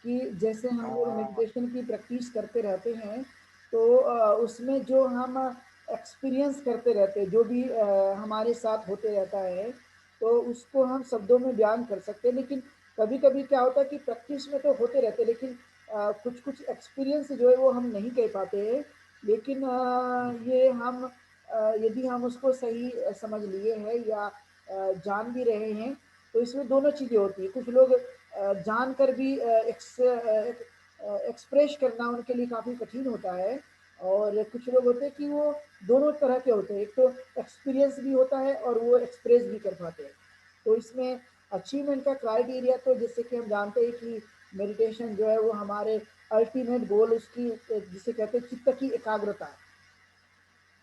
कि जैसे हम लोग मेडिटेशन की प्रैक्टिस करते रहते हैं, तो उसमें जो हम एक्सपीरियंस करते रहते हैं, जो भी हमारे साथ होते रहता है, तो उसको हम शब्दों में बयान कर सकते हैं। लेकिन कभी कभी क्या होता है कि प्रैक्टिस में तो होते रहते हैं, लेकिन कुछ कुछ एक्सपीरियंस जो है वो हम नहीं कह पाते हैं। लेकिन ये हम यदि हम उसको सही समझ लिए हैं या जान भी रहे हैं, तो इसमें दोनों चीज़ें होती हैं। कुछ लोग जानकर भी एक्सप्रेस करना उनके लिए काफ़ी कठिन होता है, और कुछ लोग होते हैं कि वो दोनों तरह के होते हैं, एक तो एक्सपीरियंस भी होता है और वो एक्सप्रेस भी कर पाते हैं। तो इसमें अचीवमेंट का क्राइटेरिया तो जैसे कि हम जानते हैं कि मेडिटेशन जो है वो हमारे अल्टीमेट गोल उसकी जिसे कहते हैं चित्त की एकाग्रता,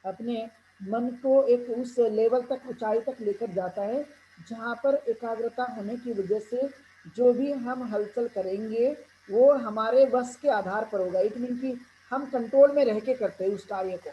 अपने मन को एक उस लेवल तक, ऊंचाई तक लेकर जाता है जहाँ पर एकाग्रता होने की वजह से जो भी हम हलचल करेंगे वो हमारे बस के आधार पर होगा। इट मीन कि हम कंट्रोल में रह के करते हैं उस कार्य को।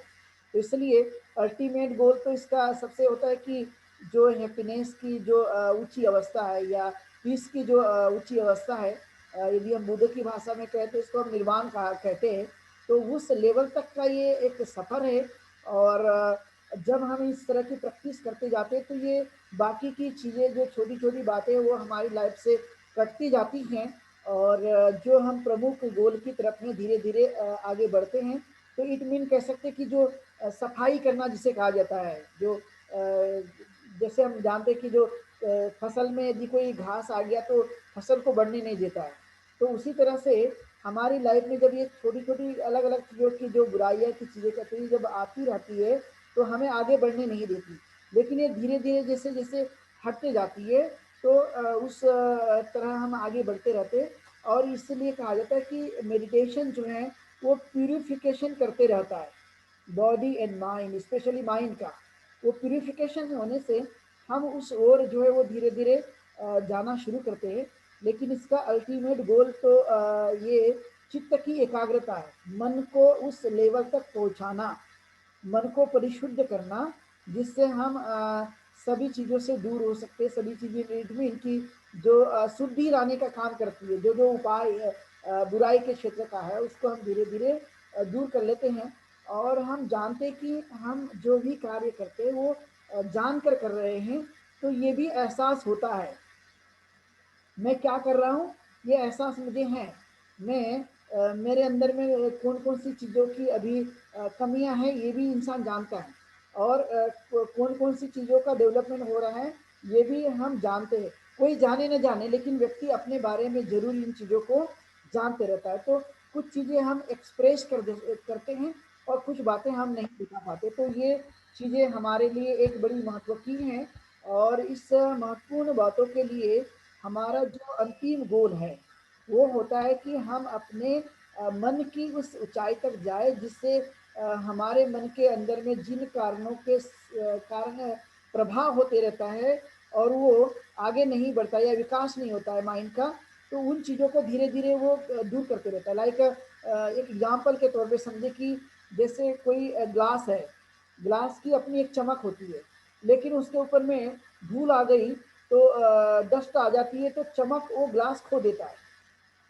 तो इसलिए अल्टीमेट गोल तो इसका सबसे होता है कि जो हैप्पीनेस की जो ऊंची अवस्था है या पीस की जो ऊंची अवस्था है, यदि हम बुद्ध की भाषा में कहते हैं इसको हम निर्वाण कहते हैं। तो उस लेवल तक का ये एक सफ़र है। और जब हम इस तरह की प्रैक्टिस करते जाते हैं तो ये बाकी की चीज़ें जो छोटी छोटी बातें हैं वो हमारी लाइफ से कटती जाती हैं। और जो हम प्रमुख गोल की तरफ में धीरे धीरे आगे बढ़ते हैं। तो इट मीन कह सकते हैं कि जो सफाई करना जिसे कहा जाता है, जो जैसे हम जानते हैं कि जो फसल में यदि कोई घास आ गया तो फसल को बढ़ने नहीं देता है। तो उसी तरह से हमारी लाइफ में जब ये छोटी छोटी अलग अलग चीज़ों की जो बुराइयाँ की चीज़ें कहते हैं जब आती रहती है तो हमें आगे बढ़ने नहीं देती। लेकिन ये धीरे धीरे जैसे जैसे हटते जाती है तो उस तरह हम आगे बढ़ते रहते हैं। और इसलिए कहा जाता है कि मेडिटेशन जो है वो प्यूरिफिकेशन करते रहता है body and mind, specially mind का। वो प्यूरिफिकेशन होने से हम उस ओर जो है वो धीरे धीरे जाना शुरू करते हैं। लेकिन इसका अल्टीमेट गोल तो ये चित्त की एकाग्रता है, मन को उस लेवल तक पहुंचाना, मन को परिशुद्ध करना, जिससे हम सभी चीज़ों से दूर हो सकते हैं। सभी चीज़ें में इनकी जो शुद्धि लाने का काम करती है, जो जो उपाय बुराई के क्षेत्र का है उसको हम धीरे धीरे दूर कर लेते हैं। और हम जानते हैं कि हम जो भी कार्य करते हैं वो जानकर कर रहे हैं। तो ये भी एहसास होता है, मैं क्या कर रहा हूँ ये एहसास मुझे है। मैं मेरे अंदर में कौन कौन सी चीज़ों की अभी कमियां हैं ये भी इंसान जानता है। और कौन कौन सी चीज़ों का डेवलपमेंट हो रहा है ये भी हम जानते हैं। कोई जाने न जाने लेकिन व्यक्ति अपने बारे में जरूर इन चीज़ों को जानते रहता है। तो कुछ चीज़ें हम एक्सप्रेस करते हैं और कुछ बातें हम नहीं दिखा पाते। तो ये चीज़ें हमारे लिए एक बड़ी महत्व की हैं। और इस महत्वपूर्ण बातों के लिए हमारा जो अंतिम गोल है वो होता है कि हम अपने मन की उस ऊंचाई तक जाए जिससे हमारे मन के अंदर में जिन कारणों के कारण प्रभाव होते रहता है और वो आगे नहीं बढ़ता या विकास नहीं होता है माइंड का, तो उन चीज़ों को धीरे धीरे वो दूर करते रहता है। लाइक एक एग्जाम्पल के तौर पे समझे कि जैसे कोई ग्लास है, ग्लास की अपनी एक चमक होती है, लेकिन उसके ऊपर में धूल आ गई तो डस्ट आ जाती है तो चमक वो ग्लास खो देता है।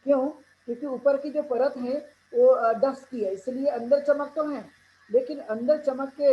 क्यों? क्योंकि ऊपर की जो परत है वो डस्ट की है, इसलिए अंदर चमक तो है, लेकिन अंदर चमक के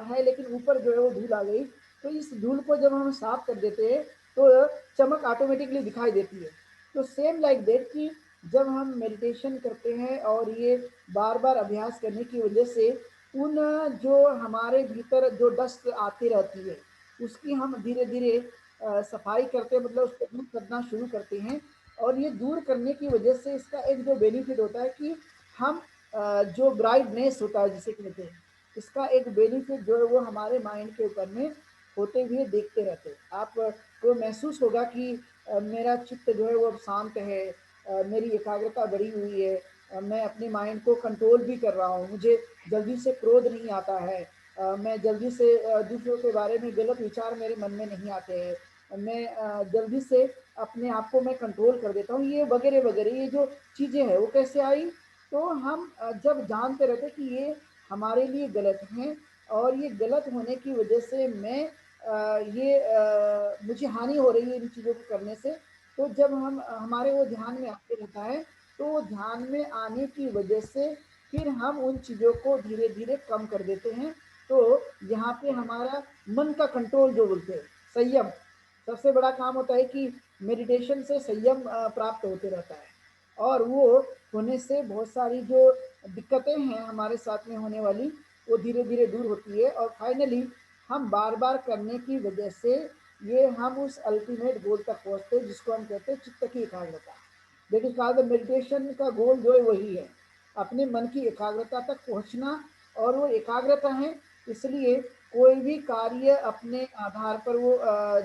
है लेकिन ऊपर जो है वो धूल आ गई। तो इस धूल को जब हम साफ कर देते हैं तो चमक ऑटोमेटिकली दिखाई देती है। तो सेम लाइक दैट कि जब हम मेडिटेशन करते हैं और ये बार बार अभ्यास करने की वजह से उन जो हमारे भीतर जो डस्ट आती रहती है उसकी हम धीरे धीरे सफाई करते मतलब उसको दूर करना शुरू करते हैं। और ये दूर करने की वजह से इसका एक जो बेनिफिट होता है कि हम जो ब्राइटनेस होता है जिसे कहते हैं, इसका एक बेनिफिट जो है वो हमारे माइंड के ऊपर में होते हुए देखते रहते हैं। आप को महसूस होगा कि मेरा चित्त जो है वो अब शांत है, मेरी एकाग्रता बढ़ी हुई है, मैं अपने माइंड को कंट्रोल भी कर रहा हूँ, मुझे जल्दी से क्रोध नहीं आता है, मैं जल्दी से दूसरों के बारे में गलत विचार मेरे मन में नहीं आते हैं, मैं जल्दी से अपने आप को मैं कंट्रोल कर देता हूँ। ये वगैरह वगैरह ये जो चीज़ें हैं वो कैसे आई, तो हम जब जानते रहते कि ये हमारे लिए गलत हैं और ये गलत होने की वजह से मैं मुझे हानि हो रही है इन चीज़ों को करने से। तो जब हम हमारे वो ध्यान में आते रहता है तो वो ध्यान में आने की वजह से फिर हम उन चीज़ों को धीरे धीरे कम कर देते हैं। तो यहाँ पे हमारा मन का कंट्रोल जो बोलते हैं, संयम, सबसे बड़ा काम होता है कि मेडिटेशन से संयम प्राप्त होते रहता है। और वो होने से बहुत सारी जो दिक्कतें हैं हमारे साथ में होने वाली वो धीरे धीरे दूर होती है। और फाइनली हम बार बार करने की वजह से ये हम उस अल्टीमेट गोल तक पहुँचते हैं जिसको हम कहते हैं चित्त की एकाग्रता। That is called the meditation का गोल जो है वही है, अपने मन की एकाग्रता तक पहुँचना। और वो एकाग्रता है इसलिए कोई भी कार्य अपने आधार पर वो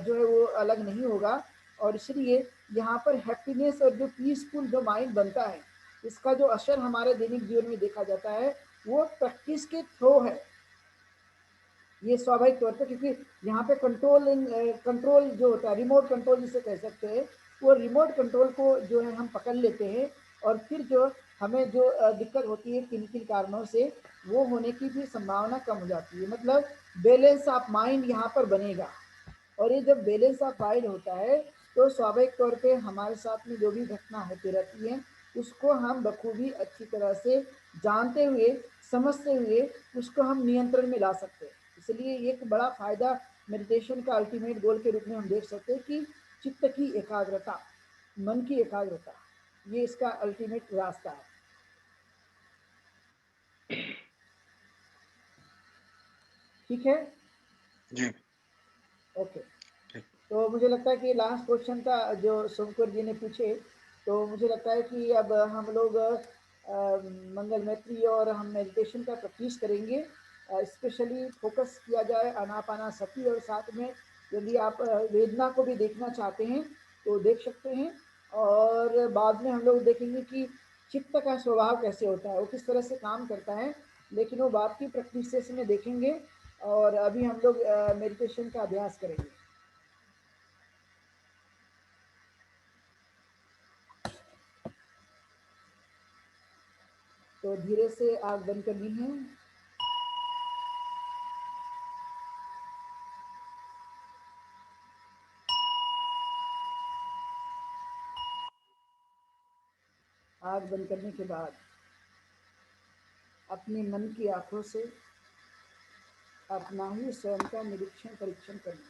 जो है वो अलग नहीं होगा। और इसलिए यहाँ पर हैप्पीनेस और जो पीसफुल जो माइंड बनता है इसका जो असर हमारे दैनिक जीवन में देखा जाता है वो प्रैक्टिस के थ्रू है। ये स्वाभाविक तौर पर, क्योंकि यहाँ पे कंट्रोल जो होता है, रिमोट कंट्रोल जिसे कह सकते हैं, वो रिमोट कंट्रोल को जो है हम पकड़ लेते हैं और फिर जो हमें जो दिक्कत होती है किन किन कारणों से वो होने की भी संभावना कम हो जाती है। मतलब बैलेंस ऑफ माइंड यहाँ पर बनेगा। और ये जब बैलेंस ऑफ माइंड होता है तो स्वाभाविक तौर पे हमारे साथ में जो भी घटना होती रहती है उसको हम बखूबी अच्छी तरह से जानते हुए, समझते हुए उसको हम नियंत्रण में ला सकते हैं। इसलिए एक बड़ा फायदा मेडिटेशन का अल्टीमेट गोल के रूप में हम देख सकते हैं कि चित्त की एकाग्रता, मन की एकाग्रता, ये इसका अल्टीमेट रास्ता है। ठीक है जी ओके। ठीक। तो मुझे लगता है कि लास्ट क्वेश्चन था जो सोमकर जी ने पूछे, तो मुझे लगता है कि अब हम लोग मंगल मैत्री और हम मेडिटेशन का प्रैक्टिस करेंगे। स्पेशली फोकस किया जाए आनापानासती, और साथ में यदि आप वेदना को भी देखना चाहते हैं तो देख सकते हैं। और बाद में हम लोग देखेंगे कि चित्त का स्वभाव कैसे होता है, वो किस तरह से काम करता है, लेकिन वो बाद की प्रैक्टिसेस में देखेंगे। और अभी हम लोग मेडिटेशन का अभ्यास करेंगे। तो धीरे से आग बंद करनी है। आग बंद करने के बाद अपने मन की आंखों से अपना ही स्वयं का निरीक्षण परीक्षण करना।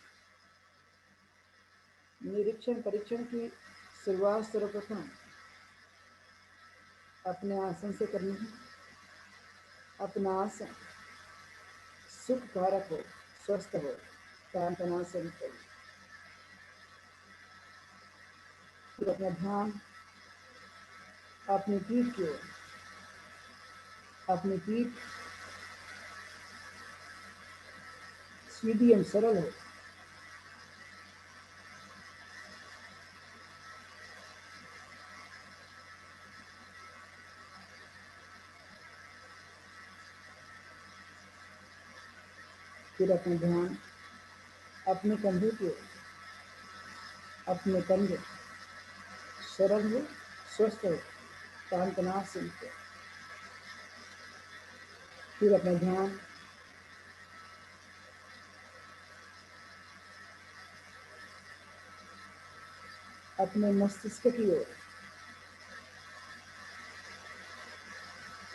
निरीक्षण परीक्षण की शुरुआत सर्वप्रथम अपने आसन से करनी है। अपना आसन सुख कारक हो, स्वस्थ हो, तान तनाव से मुक्त हो। फिर अपना ध्यान अपनी पीठ की ओर, अपनी पीठ सीधी एवं सरल हो। फिर अपना ध्यान अपने कंधे की ओर, अपने कंधे सरल हो, स्वस्थ हो, तान तनाव से मुक्त हो। फिर अपना ध्यान अपने मस्तिष्क की ओर,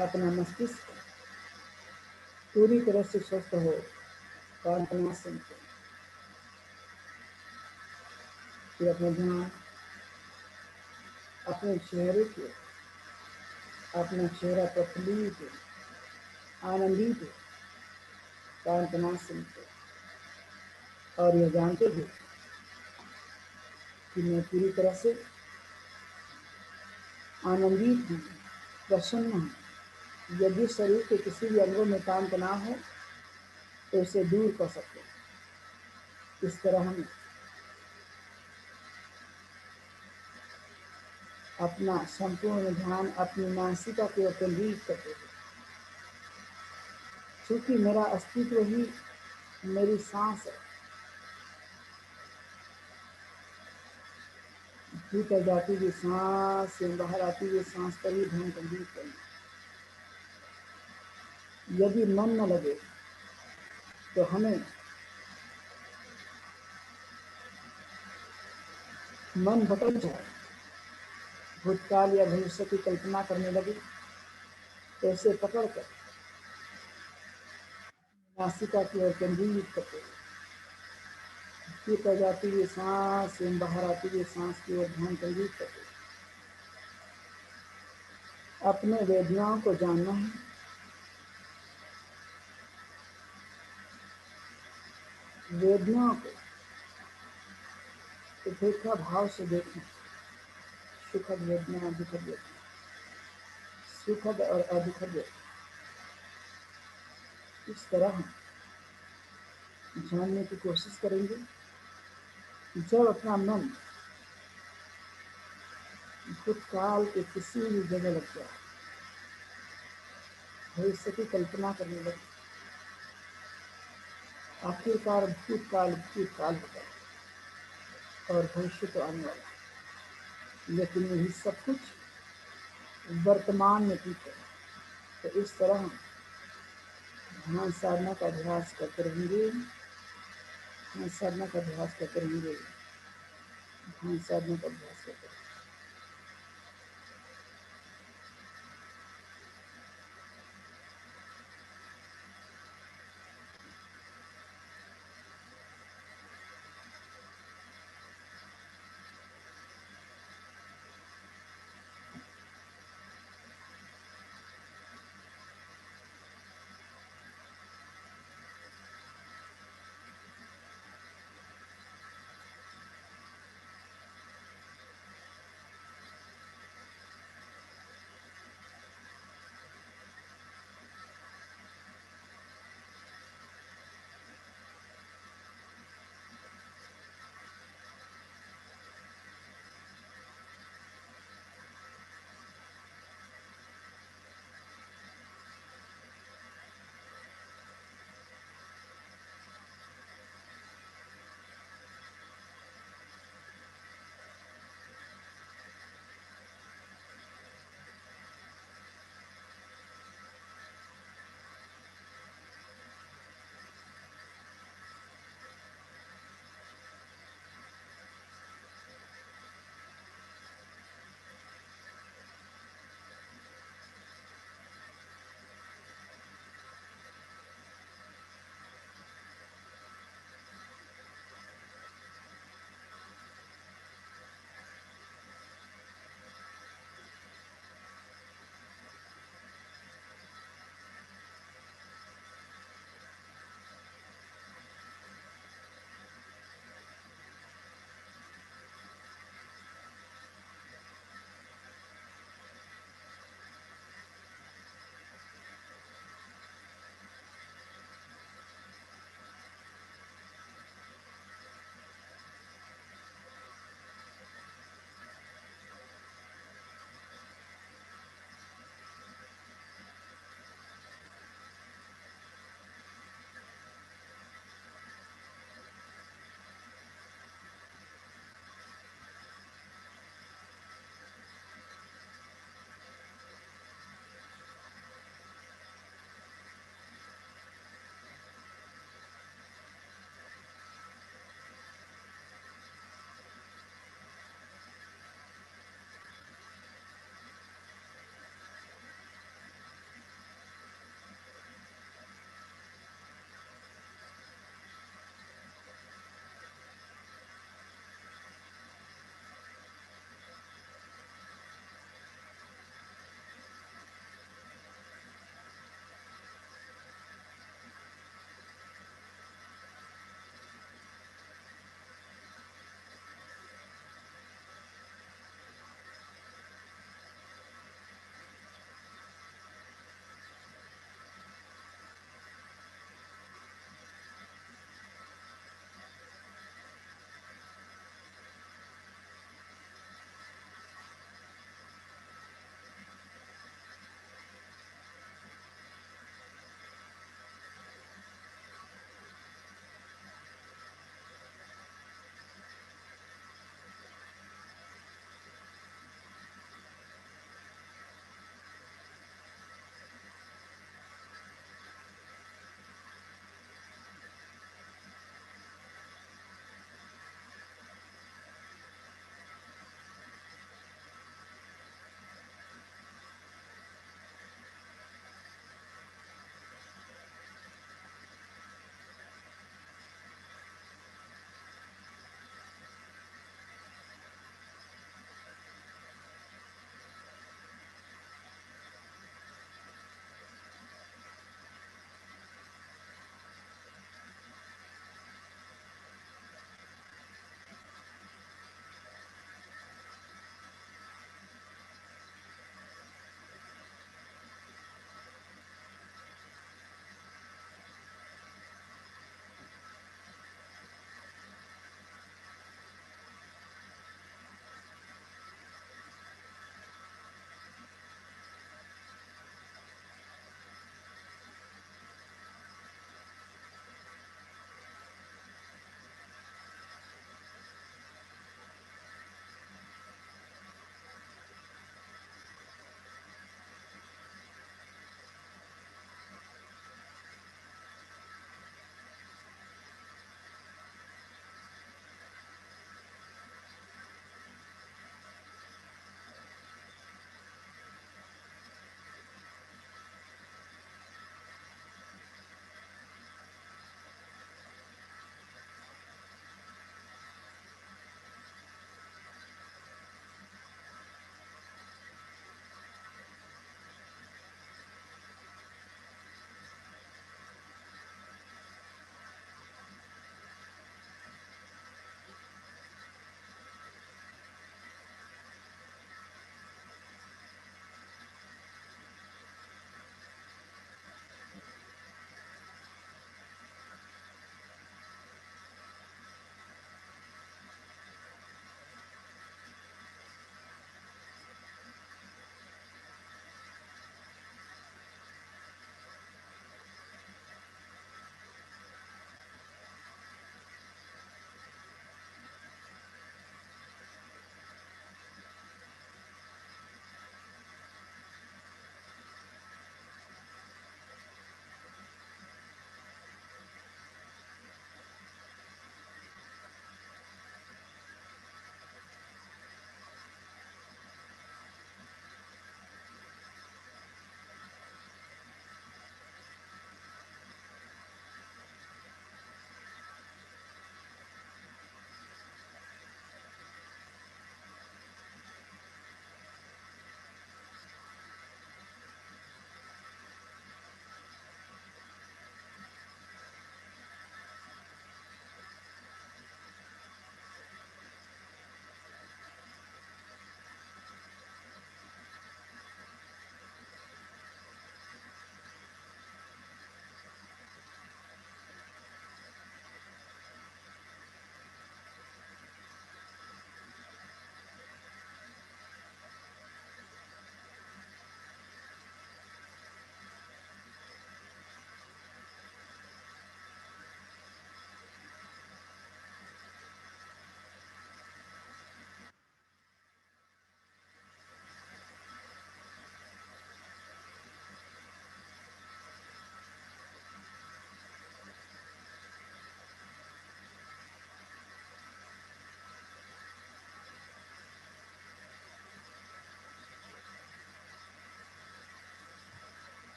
अपना मस्तिष्क पूरी तरह से स्वस्थ हो, तान तनाव से मुक्त हो। फिर अपना ध्यान अपने चेहरे की ओर, अपना चेहरा प्रफुल्लित हो, आनंदित हो, तान तनाव से मुक्त हो। और यह जानते हुए कि मैं पूरी तरह से आनंदित हूँ, प्रसन्न हूँ। यदि शरीर के किसी भी अंगों में तान तनाव है तो उसे दूर कर सकते हैं। इस तरह हम अपना संपूर्ण ध्यान अपनी नासिका की ओर केंद्रित करते हैं। क्योंकि मेरा अस्तित्व ही मेरी सांस है। भीतर जाती हुई सांस से बाहर आती हुई सांस पर ही ध्यान केंद्रित करना। यदि मन न लगे तो हमें मन भटक जाए, भूतकाल या भविष्य की कल्पना करने लगे तो उसे पकड़कर नासिका की ओर केंद्रित करते हैं। भीतर जाती हुई सांस एवं बाहर आती हुई सांस की ओर ध्यान केंद्रित करते हैं। अपने वेदनाओं को जानना है, वेदनाओं को उपेक्षा भाव से देखना। सुखद वेदना, दुखद वेदना, सुखद और अदुखद वेदना, इस तरह हम जानने की कोशिश करेंगे। जब अपना मन भूतकाल के किसी भी जगह लग जाए, भविष्य की कल्पना करने लगे, आखिरकार भूतकाल भूतकाल होता है और भविष्य तो आने वाला है, लेकिन यही सब कुछ वर्तमान में ठीक है। तो इस तरह हम ध्यान साधना का अभ्यास करते रहेंगे, ध्यान साधना का अभ्यास करते रहेंगे। जी साधना का अभ्यास होता है।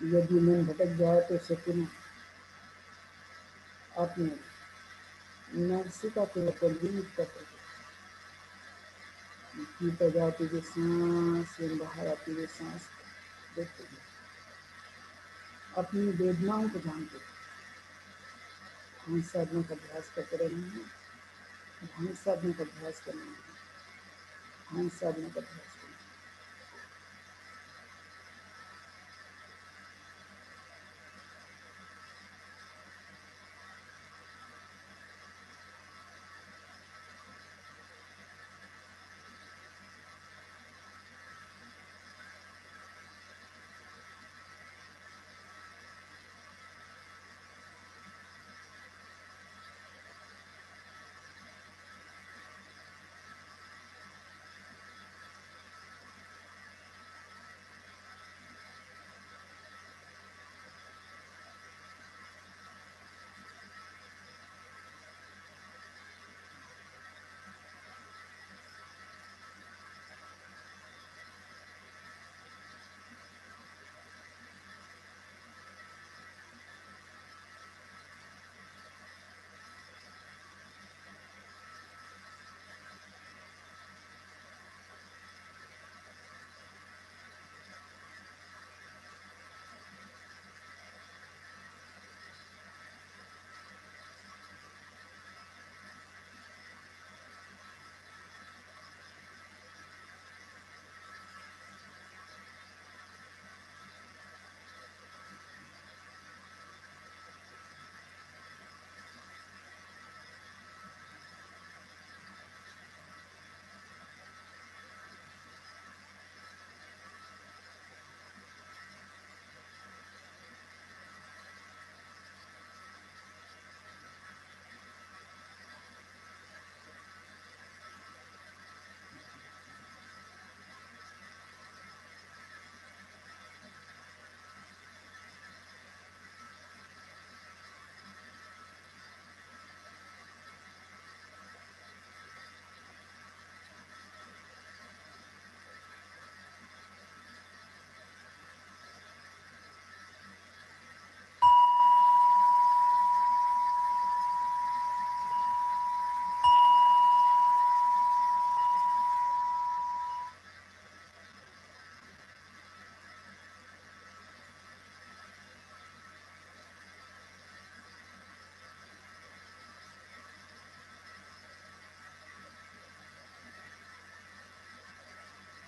यदि मन भटक जाए तो उसे पुनः अपने नासिका के तब्दील कर सके। भीतर जाती हुई सांस एवं बाहर आती हुई सांस देखते हैं, अपनी वेदनाओं को जानते हैं। ध्यान साधना का अभ्यास करते रहना है, ध्यान साधना का अभ्यास करना है, ध्यान साधना का अभ्यास करना है।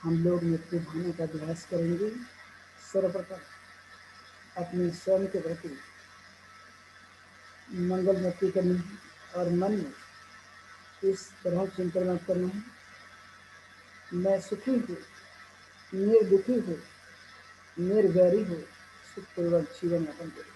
हम लोग नित्य भावना का अभ्यास करेंगे। सर्वप्रथम अपने स्वयं के प्रति मंगलमूर्ति करनी है और मन में इस तरह चिंतन करना है, मैं सुखी हूँ, निर्दुखी हूँ, निर्वैरी हूँ, सुखपूर्वक जीवन यापन करूँ।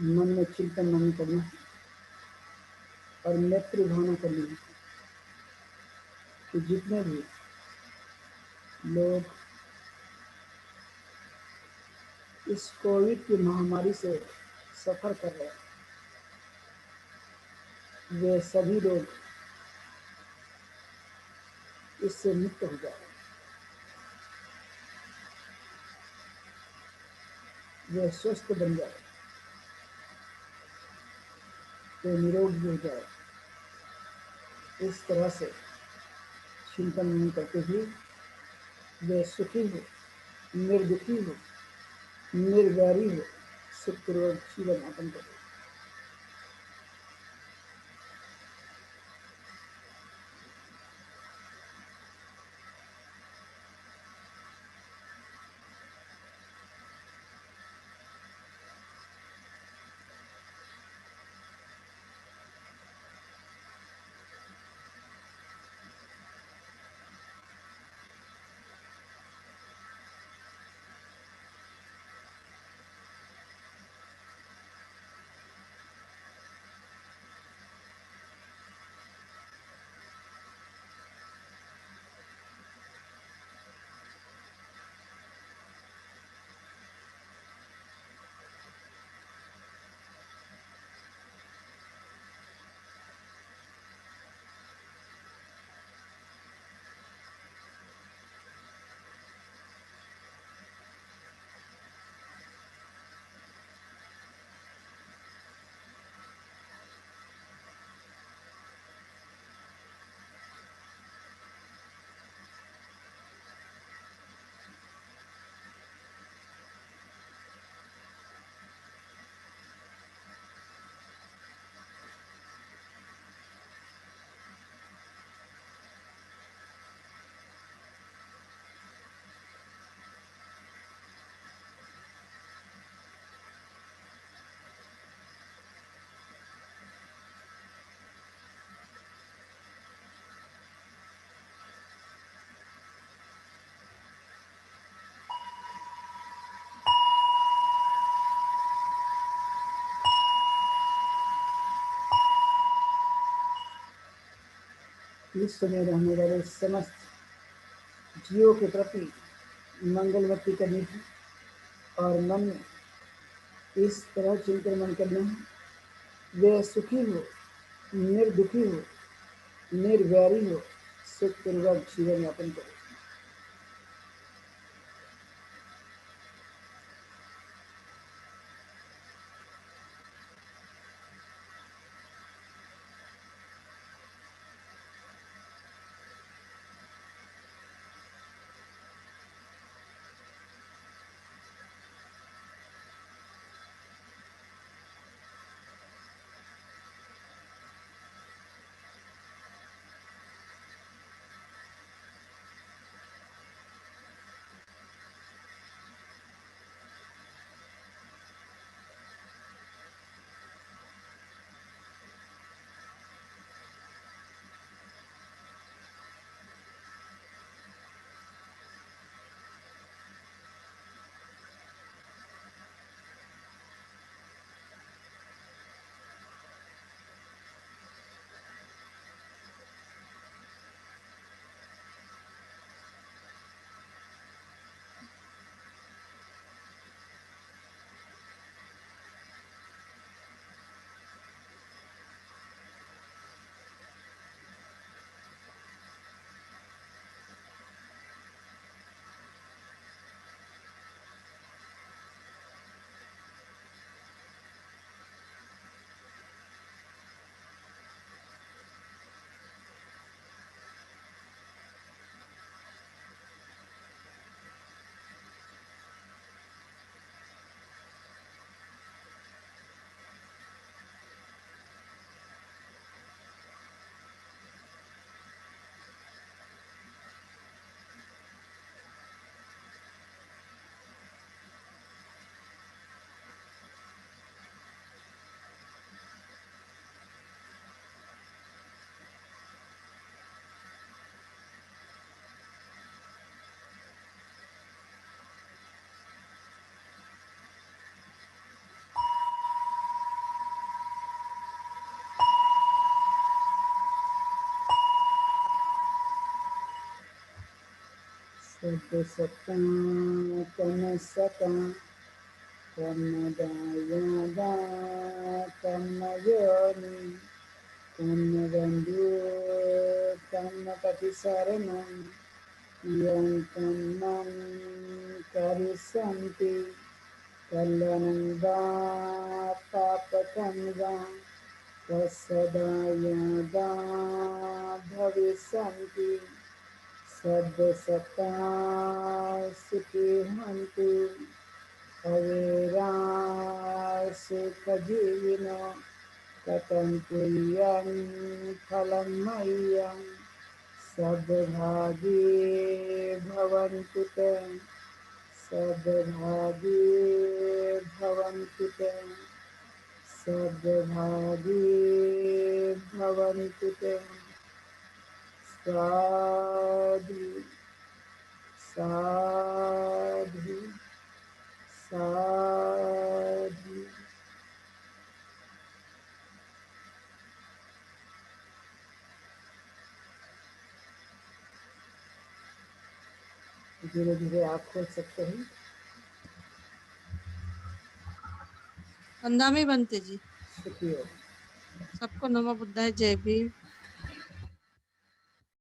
मन में चिंतन मन करना है और मैत्री भावना करनी है कि जितने भी लोग इस कोविड की महामारी से सफर कर रहे हैं, वे सभी लोग इससे मुक्त हो जाए, वे स्वस्थ बन जाए, वे निरोगी हो जाए। इस तरह से चिंतन मन करते हुए वे सुखी हो, निर्दुखी हो, निर्वैरी हो, सुखपूर्वक जीवन यापन करे। विश्व में रहने वाले समस्त जीवों के प्रति मंगलमती करनी है और मन में इस तरह चिंतन मन करना है, वे सुखी हो, निर्दुखी हो, निर्वैरी हो, सुखपूर्वक जीवन यापन करे। सत्ता कर्मसता कर्मदायदा कर्मयोनि कर्मबन्धु कर्मपतिसरणं यं कर्मं करिष्यन्ति कल्याणं वा पापकं वा तत्सदा भविष्यन्ति सद्दसता सुखी हन्तु अवेरासुखजीविनो कथं तुल्यं फलं मह्यं सद्भागे भवन्तु ते सद्भागे भवन्तु ते सद्भागे भवन्तु ते साधु साधु साधु। धीरे धीरे आप खोल सकते हैं। अंदामी बनते जी। शुक्रिया। सबको नमो बुद्धाय, जय भीम।